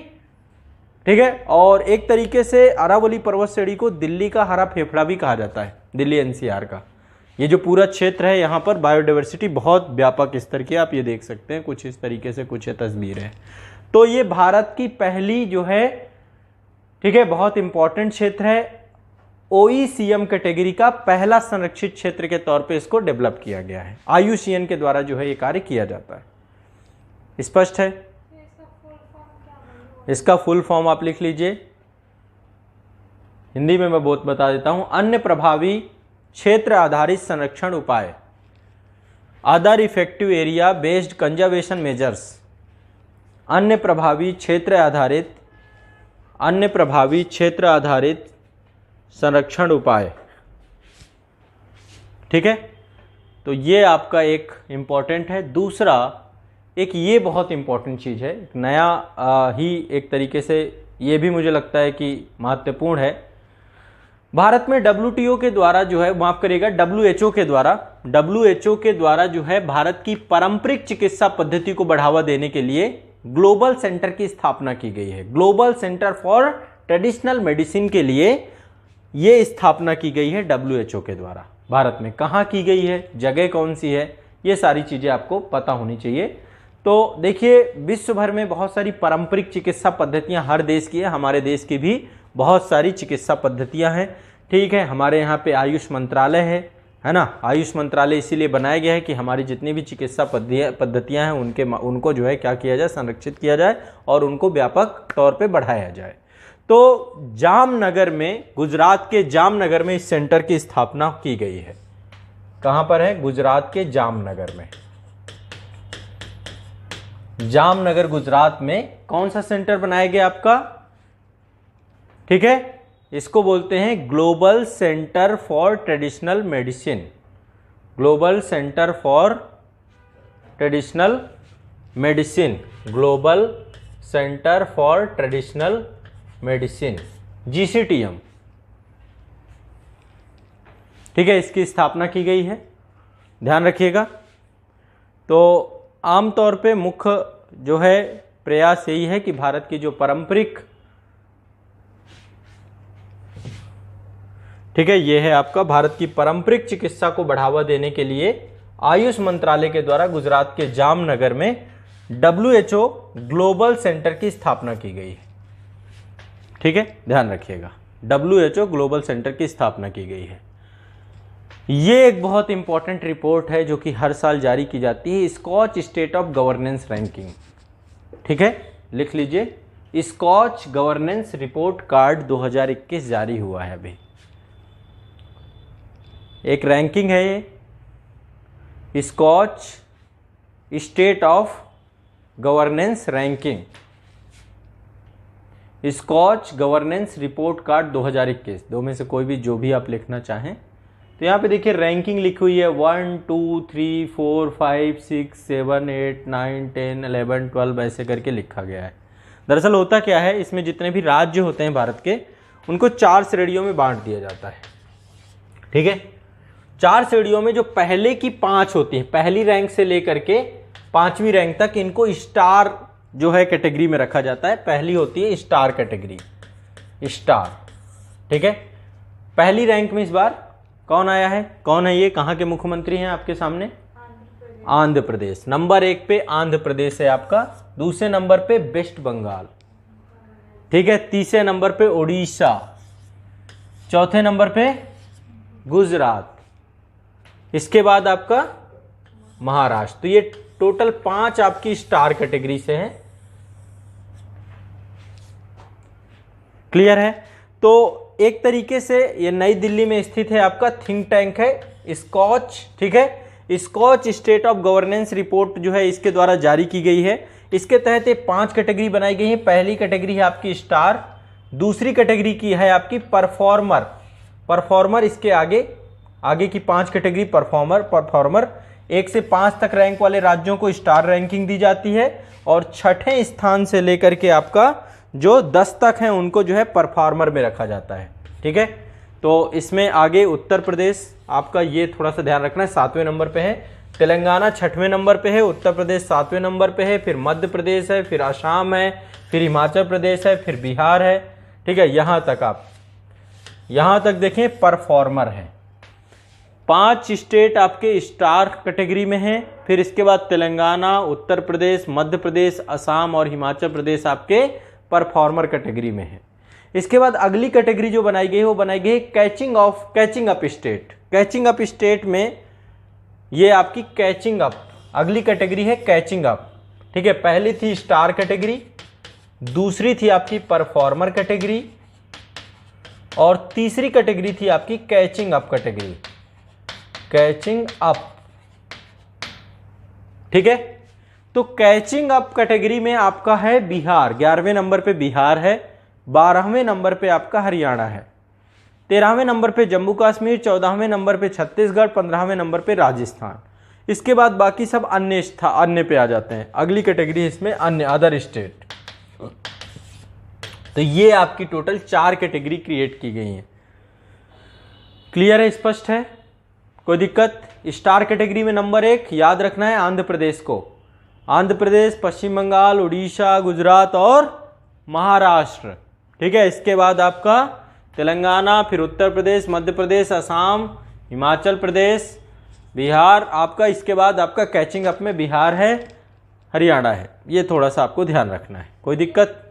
S1: ठीक है। और एक तरीके से अरावली पर्वत श्रेणी को दिल्ली का हरा फेफड़ा भी कहा जाता है, दिल्ली NCR का। ये जो पूरा क्षेत्र है यहाँ पर बायोडाइवर्सिटी बहुत व्यापक स्तर की, आप ये देख सकते हैं कुछ इस तरीके से कुछ ये तस्वीर है। तो ये भारत की पहली जो है, ठीक है, बहुत इंपॉर्टेंट क्षेत्र है, OECM कैटेगरी का पहला संरक्षित क्षेत्र के तौर पे इसको डेवलप किया गया है। IUCN के द्वारा जो है ये कार्य किया जाता है। स्पष्ट है? इसका फुल फॉर्म आप लिख लीजिए, हिंदी में मैं बहुत बता देता हूं। अन्य प्रभावी क्षेत्र आधारित संरक्षण उपाय, other effective area based conservation measures, अन्य प्रभावी क्षेत्र आधारित संरक्षण उपाय। ठीक है, तो ये आपका एक इंपॉर्टेंट है। दूसरा एक ये बहुत इंपॉर्टेंट चीज़ है, एक नया ही एक तरीके से ये भी मुझे लगता है कि महत्वपूर्ण है। भारत में WTO के द्वारा जो है, माफ करिएगा, WHO के द्वारा जो है भारत की पारंपरिक चिकित्सा पद्धति को बढ़ावा देने के लिए ग्लोबल सेंटर की स्थापना की गई है। Global centre for traditional medicine के लिए ये स्थापना की गई है WHO के द्वारा। भारत में कहाँ की गई है, जगह कौन सी है, ये सारी चीज़ें आपको पता होनी चाहिए। तो देखिए, विश्व भर में बहुत सारी पारंपरिक चिकित्सा पद्धतियाँ हर देश की है, हमारे देश की भी बहुत सारी चिकित्सा पद्धतियाँ हैं। ठीक है, हमारे यहाँ पे आयुष मंत्रालय है, है ना। आयुष मंत्रालय इसीलिए बनाया गया है कि हमारी जितनी भी चिकित्सा पद्धतियां हैं उनको जो है क्या किया जाए, संरक्षित किया जाए और उनको व्यापक तौर पे बढ़ाया जाए। तो जामनगर में, गुजरात के जामनगर में इस सेंटर की स्थापना की गई है। कहां पर है? गुजरात के जामनगर में। जामनगर गुजरात में कौन सा सेंटर बनाया गया आपका? ठीक है, इसको बोलते हैं global centre for traditional medicine. Global centre for traditional medicine, global centre for traditional medicine, GCTM। ठीक है, इसकी स्थापना की गई है, ध्यान रखिएगा। तो आमतौर पे मुख्य जो है प्रयास यही है कि भारत की जो पारंपरिक, ठीक है, ये है आपका भारत की पारंपरिक चिकित्सा को बढ़ावा देने के लिए आयुष मंत्रालय के द्वारा गुजरात के जामनगर में WHO ग्लोबल सेंटर की स्थापना की गई है। ठीक है, ध्यान रखिएगा, WHO ग्लोबल सेंटर की स्थापना की गई है। ये एक बहुत इंपॉर्टेंट रिपोर्ट है जो कि हर साल जारी की जाती है, Scotch state of governance ranking. ठीक है, लिख लीजिए, स्कॉच गवर्नेंस रिपोर्ट कार्ड 2021 जारी हुआ है। अभी एक रैंकिंग है ये, Scotch state of governance ranking, Scotch governance report card 2021। दो में से कोई भी जो भी आप लिखना चाहें। तो यहाँ पे देखिए रैंकिंग लिखी हुई है 1 2 3 4 5 6 7 8 9 10 11 12 ऐसे करके लिखा गया है। दरअसल होता क्या है, इसमें जितने भी राज्य होते हैं भारत के, उनको 4 श्रेणियों में बांट दिया जाता है। ठीक है, 4 श्रेणियों में जो पहले की 5 होती है, पहली रैंक से लेकर के 5वीं रैंक तक, इनको स्टार जो है कैटेगरी में रखा जाता है। पहली होती है स्टार कैटेगरी, स्टार। ठीक है, पहली रैंक में इस बार कौन आया है? कौन है ये? कहां के मुख्यमंत्री हैं आपके सामने? आंध्र प्रदेश। नंबर 1 पे आंध्र प्रदेश है आपका, दूसरे नंबर पे वेस्ट बंगाल, ठीक है, तीसरे नंबर पे उड़ीसा, चौथे नंबर पे गुजरात, इसके बाद आपका महाराष्ट्र। तो ये टोटल 5 आपकी स्टार कैटेगरी से हैं। क्लियर है? तो एक तरीके से ये नई दिल्ली में स्थित है आपका थिंक टैंक है स्कॉच। ठीक है, Scotch state of governance report जो है इसके द्वारा जारी की गई है। इसके तहत 5 कैटेगरी बनाई गई है। पहली कैटेगरी है आपकी स्टार, दूसरी कैटेगरी की है आपकी परफॉर्मर। परफॉर्मर इसके आगे की 5 कैटेगरी परफॉर्मर 1 से 5 तक रैंक वाले राज्यों को स्टार रैंकिंग दी जाती है, और छठे स्थान से लेकर के आपका जो 10 तक हैं उनको जो है परफॉर्मर में रखा जाता है। ठीक है, तो इसमें आगे उत्तर प्रदेश आपका, ये थोड़ा सा ध्यान रखना है, 7वें नंबर पे है, तेलंगाना 6वें नंबर पे है, उत्तर प्रदेश 7वें नंबर पे है, फिर मध्य प्रदेश है, फिर असम है, फिर हिमाचल प्रदेश है, फिर बिहार है। ठीक है, यहां तक देखें परफॉर्मर है। 5 स्टेट आपके स्टार कैटेगरी में हैं, फिर इसके बाद तेलंगाना, उत्तर प्रदेश, मध्य प्रदेश, असम और हिमाचल प्रदेश आपके परफॉर्मर कैटेगरी में है। इसके बाद अगली कैटेगरी जो बनाई गई है वो बनाई गई है catching up state. Catching up state में ये आपकी कैचिंग अप, अगली कैटेगरी है कैचिंग अप। ठीक है, पहली थी स्टार कैटेगरी, दूसरी थी आपकी परफॉर्मर कैटेगरी, और तीसरी कैटेगरी थी आपकी catching up category, catching up. ठीक है, तो कैचिंग अप कैटेगरी में आपका है बिहार, 11वें नंबर पे बिहार है, 12वें नंबर पे आपका हरियाणा है, 13वें नंबर पे जम्मू कश्मीर, 14वें नंबर पे छत्तीसगढ़, 15वें नंबर पे राजस्थान। इसके बाद बाकी सब अन्य पे आ जाते हैं। अगली कैटेगरी इसमें अन्य, अदर स्टेट। तो ये आपकी टोटल 4 कैटेगरी क्रिएट की गई हैं। क्लियर है, स्पष्ट है, कोई दिक्कत? स्टार कैटेगरी में नंबर 1 याद रखना है आंध्र प्रदेश को, आंध्र प्रदेश, पश्चिम बंगाल, उड़ीसा, गुजरात और महाराष्ट्र। ठीक है, इसके बाद आपका तेलंगाना, फिर उत्तर प्रदेश, मध्य प्रदेश, असम, हिमाचल प्रदेश, बिहार आपका। इसके बाद आपका कैचिंग अप में बिहार है, हरियाणा है। ये थोड़ा सा आपको ध्यान रखना है, कोई दिक्कत?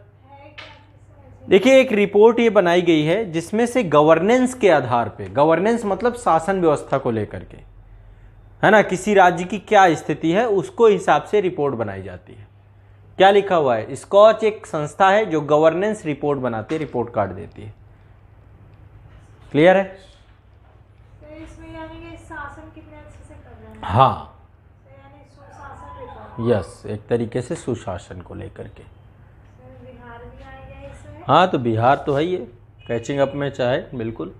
S1: देखिए एक रिपोर्ट ये बनाई गई है जिसमें से गवर्नेंस के आधार पे, गवर्नेंस मतलब शासन व्यवस्था को लेकर के, है ना, किसी राज्य की क्या स्थिति है उसको हिसाब से रिपोर्ट बनाई जाती है। क्या लिखा हुआ है, स्कॉच एक संस्था है जो गवर्नेंस रिपोर्ट बनाती है, रिपोर्ट कार्ड देती है। क्लियर है?
S2: तो इसमें यानी कि शासन कितने अच्छे से कर रहे हैं।
S1: हाँ,
S2: तो यानी सुशासन रिपोर्ट।
S1: यस, एक तरीके से सुशासन को लेकर के।
S2: तो बिहार भी आएगा इसमें।
S1: हाँ, तो बिहार तो है ही है, कैचिंग अप में चाहे बिल्कुल,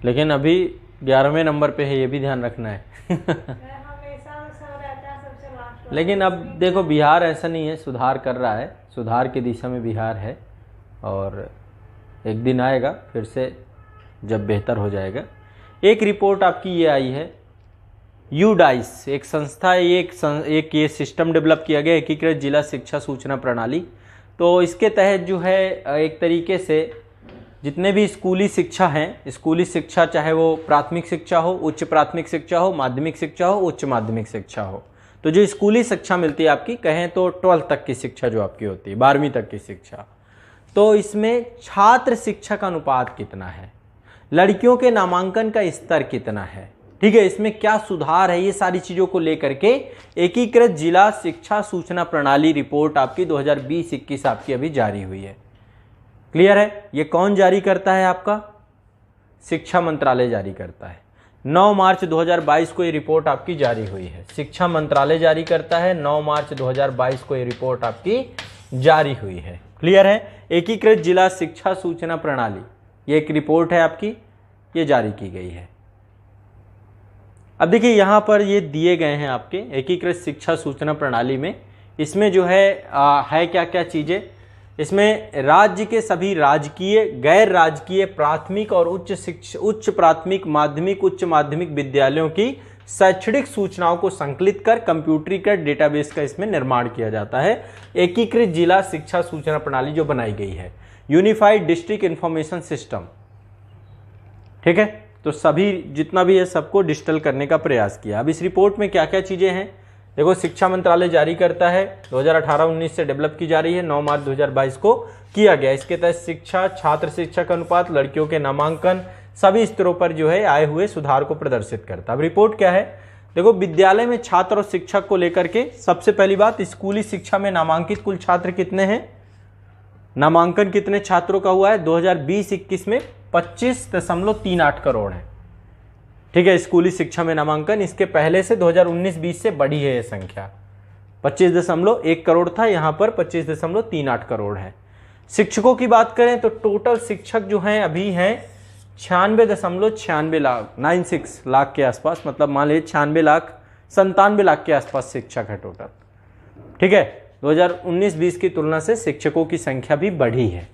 S1: लेकिन अभी 11वें नंबर पे है, ये भी ध्यान रखना है।
S2: हमेशा सब रहता है सबसे लास्ट वाला।
S1: लेकिन अब देखो बिहार ऐसा नहीं है, सुधार कर रहा है, सुधार की दिशा में बिहार है, और एक दिन आएगा फिर से जब बेहतर हो जाएगा। एक रिपोर्ट आपकी ये आई है, यूडाइस एक संस्था है, एक ये सिस्टम डेवलप किया गया, एकीकृत जिला शिक्षा सूचना प्रणाली। तो इसके तहत जो है एक तरीके से जितने भी स्कूली शिक्षा हैं, स्कूली शिक्षा चाहे वो प्राथमिक शिक्षा हो, उच्च प्राथमिक शिक्षा हो, माध्यमिक शिक्षा हो, उच्च माध्यमिक शिक्षा हो, तो जो स्कूली शिक्षा मिलती है आपकी, कहें तो 12th तक की शिक्षा जो आपकी होती है, 12वीं तक की शिक्षा, तो इसमें छात्र शिक्षा का अनुपात कितना है, लड़कियों के नामांकन का स्तर कितना है, ठीक है, इसमें क्या सुधार है, ये सारी चीज़ों को लेकर के एकीकृत जिला शिक्षा सूचना प्रणाली रिपोर्ट आपकी 2020-21 आपकी अभी जारी हुई है। क्लियर है? ये कौन जारी करता है? आपका शिक्षा मंत्रालय जारी करता है। 9 मार्च 2022 को ये रिपोर्ट आपकी जारी हुई है, शिक्षा मंत्रालय जारी करता है, 9 मार्च 2022 को ये रिपोर्ट आपकी जारी हुई है। क्लियर है? एकीकृत जिला शिक्षा सूचना प्रणाली, ये एक रिपोर्ट है आपकी, ये जारी की गई है। अब देखिए यहाँ पर ये दिए गए हैं आपके एकीकृत शिक्षा सूचना प्रणाली में, इसमें जो है क्या क्या चीज़ें, इसमें राज्य के सभी राजकीय, गैर राजकीय प्राथमिक और उच्च प्राथमिक, माध्यमिक, उच्च माध्यमिक विद्यालयों की शैक्षणिक सूचनाओं को संकलित कर कंप्यूटरीकृत डेटाबेस का इसमें निर्माण किया जाता है। एकीकृत जिला शिक्षा सूचना प्रणाली जो बनाई गई है, यूनिफाइड डिस्ट्रिक्ट इंफॉर्मेशन सिस्टम, ठीक है, तो सभी जितना भी है सबको डिजिटल करने का प्रयास किया। अब इस रिपोर्ट में क्या क्या चीज़ें हैं, देखो शिक्षा मंत्रालय जारी करता है, 2018-19 से डेवलप की जा रही है, 9 मार्च 2022 को किया गया। इसके तहत शिक्षा, छात्र शिक्षक अनुपात, लड़कियों के नामांकन, सभी स्तरों पर जो है आए हुए सुधार को प्रदर्शित करता है। अब रिपोर्ट क्या है, देखो विद्यालय में छात्र और शिक्षक को लेकर के सबसे पहली बात, स्कूली शिक्षा में नामांकित कुल छात्र कितने हैं, नामांकन कितने छात्रों का हुआ है 2020-21 में 25.38 करोड़ है, ठीक है, स्कूली शिक्षा में नामांकन। इसके पहले से 2019-20 से बढ़ी है ये संख्या, 25.1 करोड़ था, यहाँ पर 25.38 करोड़ है। शिक्षकों की बात करें तो टोटल शिक्षक जो हैं अभी हैं 96.96 लाख, 96 लाख के आसपास, मतलब मान लीजिए 96 लाख के आसपास शिक्षक है टोटल, ठीक है। 2019-20 की तुलना से शिक्षकों की संख्या भी बढ़ी है।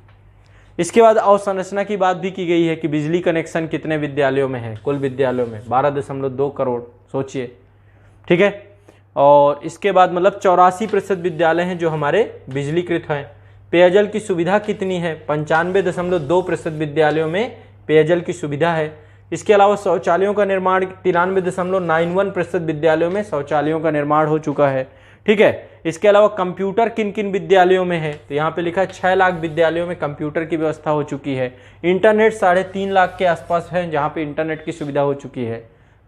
S1: इसके बाद अवसंरचना की बात भी की गई है कि बिजली कनेक्शन कितने विद्यालयों में है, कुल विद्यालयों में 12.2 करोड़, सोचिए, ठीक है। और इसके बाद मतलब 84% विद्यालय हैं जो हमारे बिजलीकृत हैं। पेयजल की सुविधा कितनी है, 95.2% विद्यालयों में पेयजल की सुविधा है। इसके अलावा शौचालयों का निर्माण 93.91% विद्यालयों में शौचालयों का निर्माण हो चुका है, ठीक है। इसके अलावा कंप्यूटर किन किन विद्यालयों में है, तो यहाँ पे लिखा है 6 लाख विद्यालयों में कंप्यूटर की व्यवस्था हो चुकी है। इंटरनेट 3.5 लाख के आसपास है जहाँ पे इंटरनेट की सुविधा हो चुकी है।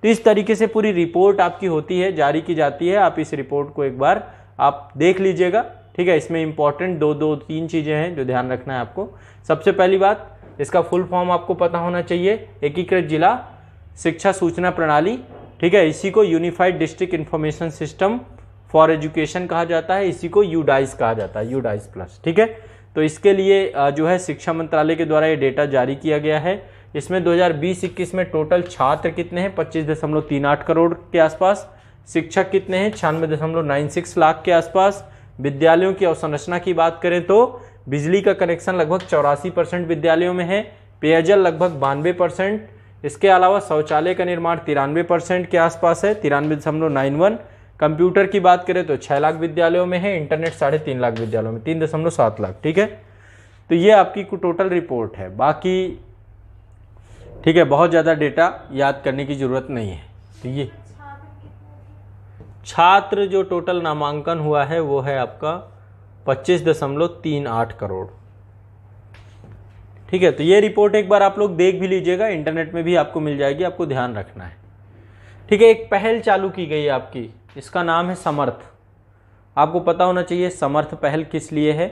S1: तो इस तरीके से पूरी रिपोर्ट आपकी होती है, जारी की जाती है। आप इस रिपोर्ट को एक बार आप देख लीजिएगा, ठीक है। इसमें इंपॉर्टेंट 2-3 चीज़ें हैं जो ध्यान रखना है आपको। सबसे पहली बात, इसका फुल फॉर्म आपको पता होना चाहिए, एकीकृत जिला शिक्षा सूचना प्रणाली, ठीक है। इसी को unified district information system for education कहा जाता है, इसी को यूडाइस कहा जाता है, यूडाइस प्लस, ठीक है। तो इसके लिए जो है शिक्षा मंत्रालय के द्वारा ये डेटा जारी किया गया है। इसमें 2020-21 में टोटल छात्र कितने हैं, 25.38 करोड़ के आसपास, शिक्षक कितने हैं 96.96 लाख के आसपास। विद्यालयों की अवसंरचना की बात करें तो बिजली का कनेक्शन लगभग 84% विद्यालयों में है, पेयजल लगभग 92%, इसके अलावा शौचालय का निर्माण 93% के आसपास है, 93.91। कंप्यूटर की बात करें तो 6 लाख विद्यालयों में है, इंटरनेट 3.5 लाख विद्यालयों में, 3.7 लाख, ठीक है। तो ये आपकी टोटल रिपोर्ट है। बाकी ठीक है, बहुत ज़्यादा डेटा याद करने की ज़रूरत नहीं है। तो ये छात्र जो टोटल नामांकन हुआ है वो है आपका 25.38 करोड़, ठीक है, तो ये रिपोर्ट एक बार आप लोग देख भी लीजिएगा, इंटरनेट में भी आपको मिल जाएगी, आपको ध्यान रखना है। ठीक है, एक पहल चालू की गई है आपकी, इसका नाम है समर्थ। आपको पता होना चाहिए समर्थ पहल किस लिए है।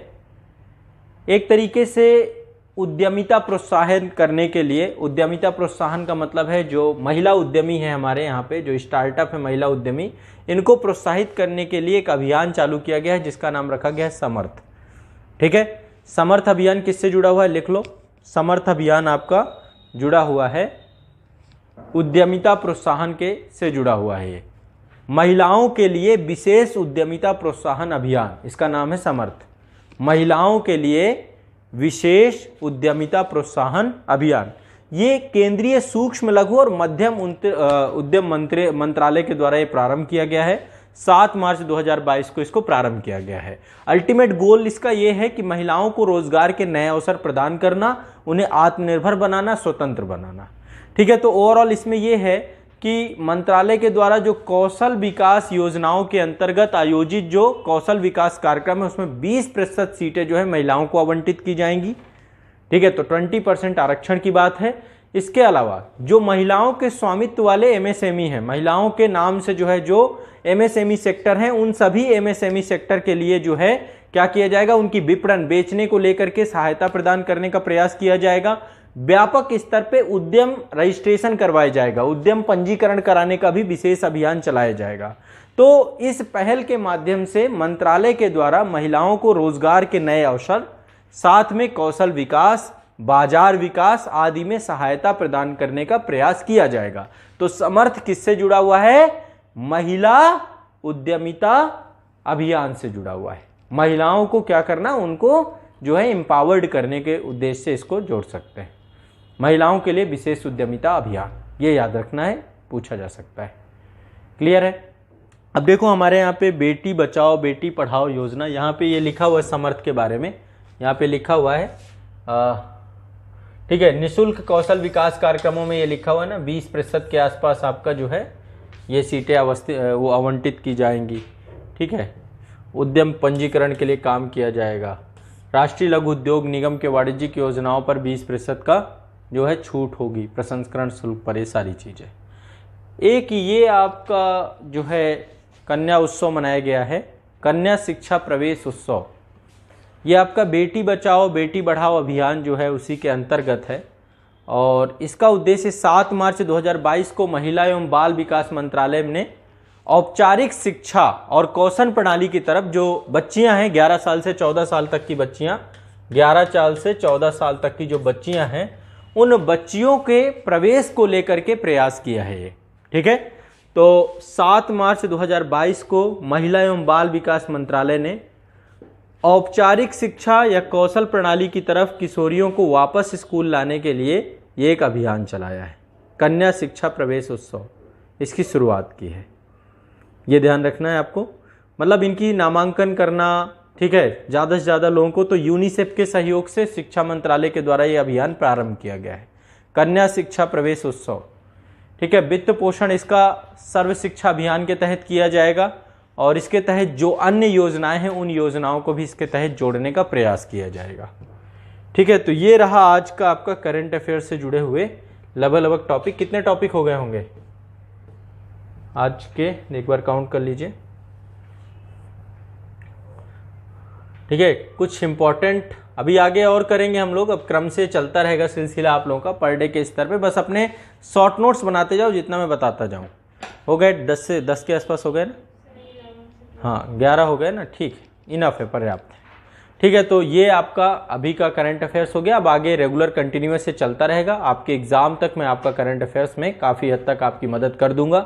S1: एक तरीके से उद्यमिता प्रोत्साहन करने के लिए, उद्यमिता प्रोत्साहन का मतलब है जो महिला उद्यमी है हमारे यहाँ पे, जो स्टार्टअप है महिला उद्यमी, इनको प्रोत्साहित करने के लिए एक अभियान चालू किया गया है जिसका नाम रखा गया है समर्थ। ठीक है, समर्थ अभियान किससे जुड़ा हुआ है, लिख लो। समर्थ अभियान आपका जुड़ा हुआ है उद्यमिता प्रोत्साहन के से जुड़ा हुआ है। ये महिलाओं के लिए विशेष उद्यमिता प्रोत्साहन अभियान, इसका नाम है समर्थ। महिलाओं के लिए विशेष उद्यमिता प्रोत्साहन अभियान, ये केंद्रीय सूक्ष्म लघु और मध्यम उद्यम मंत्रालय के द्वारा ये प्रारंभ किया गया है। 7 मार्च 2022 को इसको प्रारंभ किया गया है। अल्टीमेट गोल इसका ये है कि महिलाओं को रोजगार के नए अवसर प्रदान करना, उन्हें आत्मनिर्भर बनाना, स्वतंत्र बनाना। ठीक है, तो ओवरऑल इसमें यह है कि मंत्रालय के द्वारा जो कौशल विकास योजनाओं के अंतर्गत आयोजित जो कौशल विकास कार्यक्रम है उसमें 20% सीटें जो है महिलाओं को आवंटित की जाएंगी। ठीक है, तो 20% आरक्षण की बात है। इसके अलावा जो महिलाओं के स्वामित्व वाले एमएसएमई हैं, महिलाओं के नाम से जो है जो एमएसएमई सेक्टर हैं, उन सभी एमएसएमई सेक्टर के लिए जो है क्या किया जाएगा, उनकी विपणन, बेचने को लेकर के सहायता प्रदान करने का प्रयास किया जाएगा। व्यापक स्तर पे उद्यम रजिस्ट्रेशन करवाया जाएगा, उद्यम पंजीकरण कराने का भी विशेष अभियान चलाया जाएगा। तो इस पहल के माध्यम से मंत्रालय के द्वारा महिलाओं को रोजगार के नए अवसर, साथ में कौशल विकास, बाजार विकास आदि में सहायता प्रदान करने का प्रयास किया जाएगा। तो समर्थ किससे जुड़ा हुआ है, महिला उद्यमिता अभियान से जुड़ा हुआ है। महिलाओं को क्या करना, उनको जो है एम्पावर्ड करने के उद्देश्य से इसको जोड़ सकते हैं। महिलाओं के लिए विशेष उद्यमिता अभियान, ये याद रखना है, पूछा जा सकता है। क्लियर है। अब देखो हमारे यहाँ पे बेटी बचाओ बेटी पढ़ाओ योजना, यहाँ पे ये लिखा हुआ है समर्थ के बारे में, यहाँ पे लिखा हुआ है ठीक है, निःशुल्क कौशल विकास कार्यक्रमों में ये लिखा हुआ है ना 20% के आसपास आपका जो है ये सीटें वो आवंटित की जाएंगी। ठीक है, उद्यम पंजीकरण के लिए काम किया जाएगा। राष्ट्रीय लघु उद्योग निगम के वाणिज्यिक योजनाओं पर 20% का जो है छूट होगी, प्रसंस्करण शुल्क पर, ये सारी चीज़ें। एक ये आपका जो है कन्या उत्सव मनाया गया है, कन्या शिक्षा प्रवेश उत्सव। ये आपका बेटी बचाओ बेटी पढ़ाओ अभियान जो है उसी के अंतर्गत है और इसका उद्देश्य 7 मार्च 2022 को महिला एवं बाल विकास मंत्रालय ने औपचारिक शिक्षा और कौशल प्रणाली की तरफ जो बच्चियां हैं 11 साल से 14 साल तक की बच्चियां, 11 साल से 14 साल तक की जो बच्चियां हैं, उन बच्चियों के प्रवेश को लेकर के प्रयास किया है ये। ठीक है, तो 7 मार्च 2022 को महिला एवं बाल विकास मंत्रालय ने औपचारिक शिक्षा या कौशल प्रणाली की तरफ किशोरियों को वापस स्कूल लाने के लिए ये एक अभियान चलाया है, कन्या शिक्षा प्रवेश उत्सव, इसकी शुरुआत की है। ये ध्यान रखना है आपको, मतलब इनकी नामांकन करना। ठीक है, ज़्यादा से ज़्यादा लोगों को, तो यूनिसेफ के सहयोग से शिक्षा मंत्रालय के द्वारा ये अभियान प्रारंभ किया गया है, कन्या शिक्षा प्रवेश उत्सव। ठीक है, वित्त पोषण इसका सर्व शिक्षा अभियान के तहत किया जाएगा और इसके तहत जो अन्य योजनाएं हैं उन योजनाओं को भी इसके तहत जोड़ने का प्रयास किया जाएगा। ठीक है, तो ये रहा आज का आपका करंट अफेयर से जुड़े हुए लगभग टॉपिक। कितने टॉपिक हो गए होंगे आज के, एक बार काउंट कर लीजिए। ठीक है, कुछ इंपॉर्टेंट अभी आगे और करेंगे हम लोग, अब क्रम से चलता रहेगा सिलसिला आप लोगों का पर डे के स्तर पे। बस अपने शॉर्ट नोट्स बनाते जाओ जितना मैं बताता जाऊं। हो गए 10 के आसपास हो गए ना, हाँ 11 हो गए ना, ठीक, इनफ है, पर्याप्त है। ठीक है, तो ये आपका अभी का करंट अफेयर्स हो गया। अब आगे रेगुलर कंटिन्यूअस से चलता रहेगा, आपके एग्जाम तक मैं आपका करंट अफेयर्स में काफ़ी हद तक आपकी मदद कर दूंगा।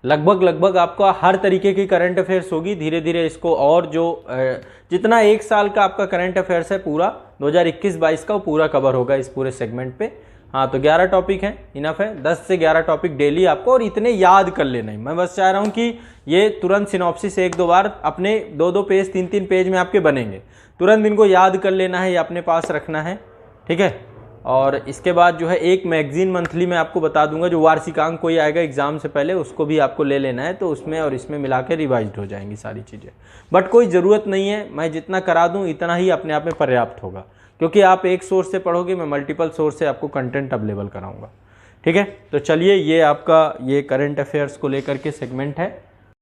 S1: लगभग आपका हर तरीके की करंट अफेयर्स होगी। धीरे धीरे इसको और जो जितना एक साल का आपका करंट अफेयर्स है पूरा 2021-22 का, वो पूरा कवर होगा इस पूरे सेगमेंट पे। हाँ, तो 11 टॉपिक हैं, इनफ है। 10 से 11 टॉपिक डेली आपको, और इतने याद कर लेना ही। मैं बस चाह रहा हूँ कि ये तुरंत सिनॉप्सिस 1-2 बार अपने 2-2 पेज 3-3 पेज में आपके बनेंगे, तुरंत इनको याद कर लेना है या अपने पास रखना है। ठीक है, और इसके बाद जो है एक मैगजीन मंथली मैं आपको बता दूंगा, जो वार्षिकांक कोई आएगा एग्जाम से पहले उसको भी आपको ले लेना है, तो उसमें और इसमें मिला के रिवाइज हो जाएंगी सारी चीज़ें। बट कोई ज़रूरत नहीं है, मैं जितना करा दूं इतना ही अपने आप में पर्याप्त होगा, क्योंकि आप एक सोर्स से पढ़ोगे, मैं मल्टीपल सोर्स से आपको कंटेंट अवेलेबल कराऊंगा। ठीक है, तो चलिए ये आपका ये करंट अफेयर्स को लेकर के सेगमेंट है।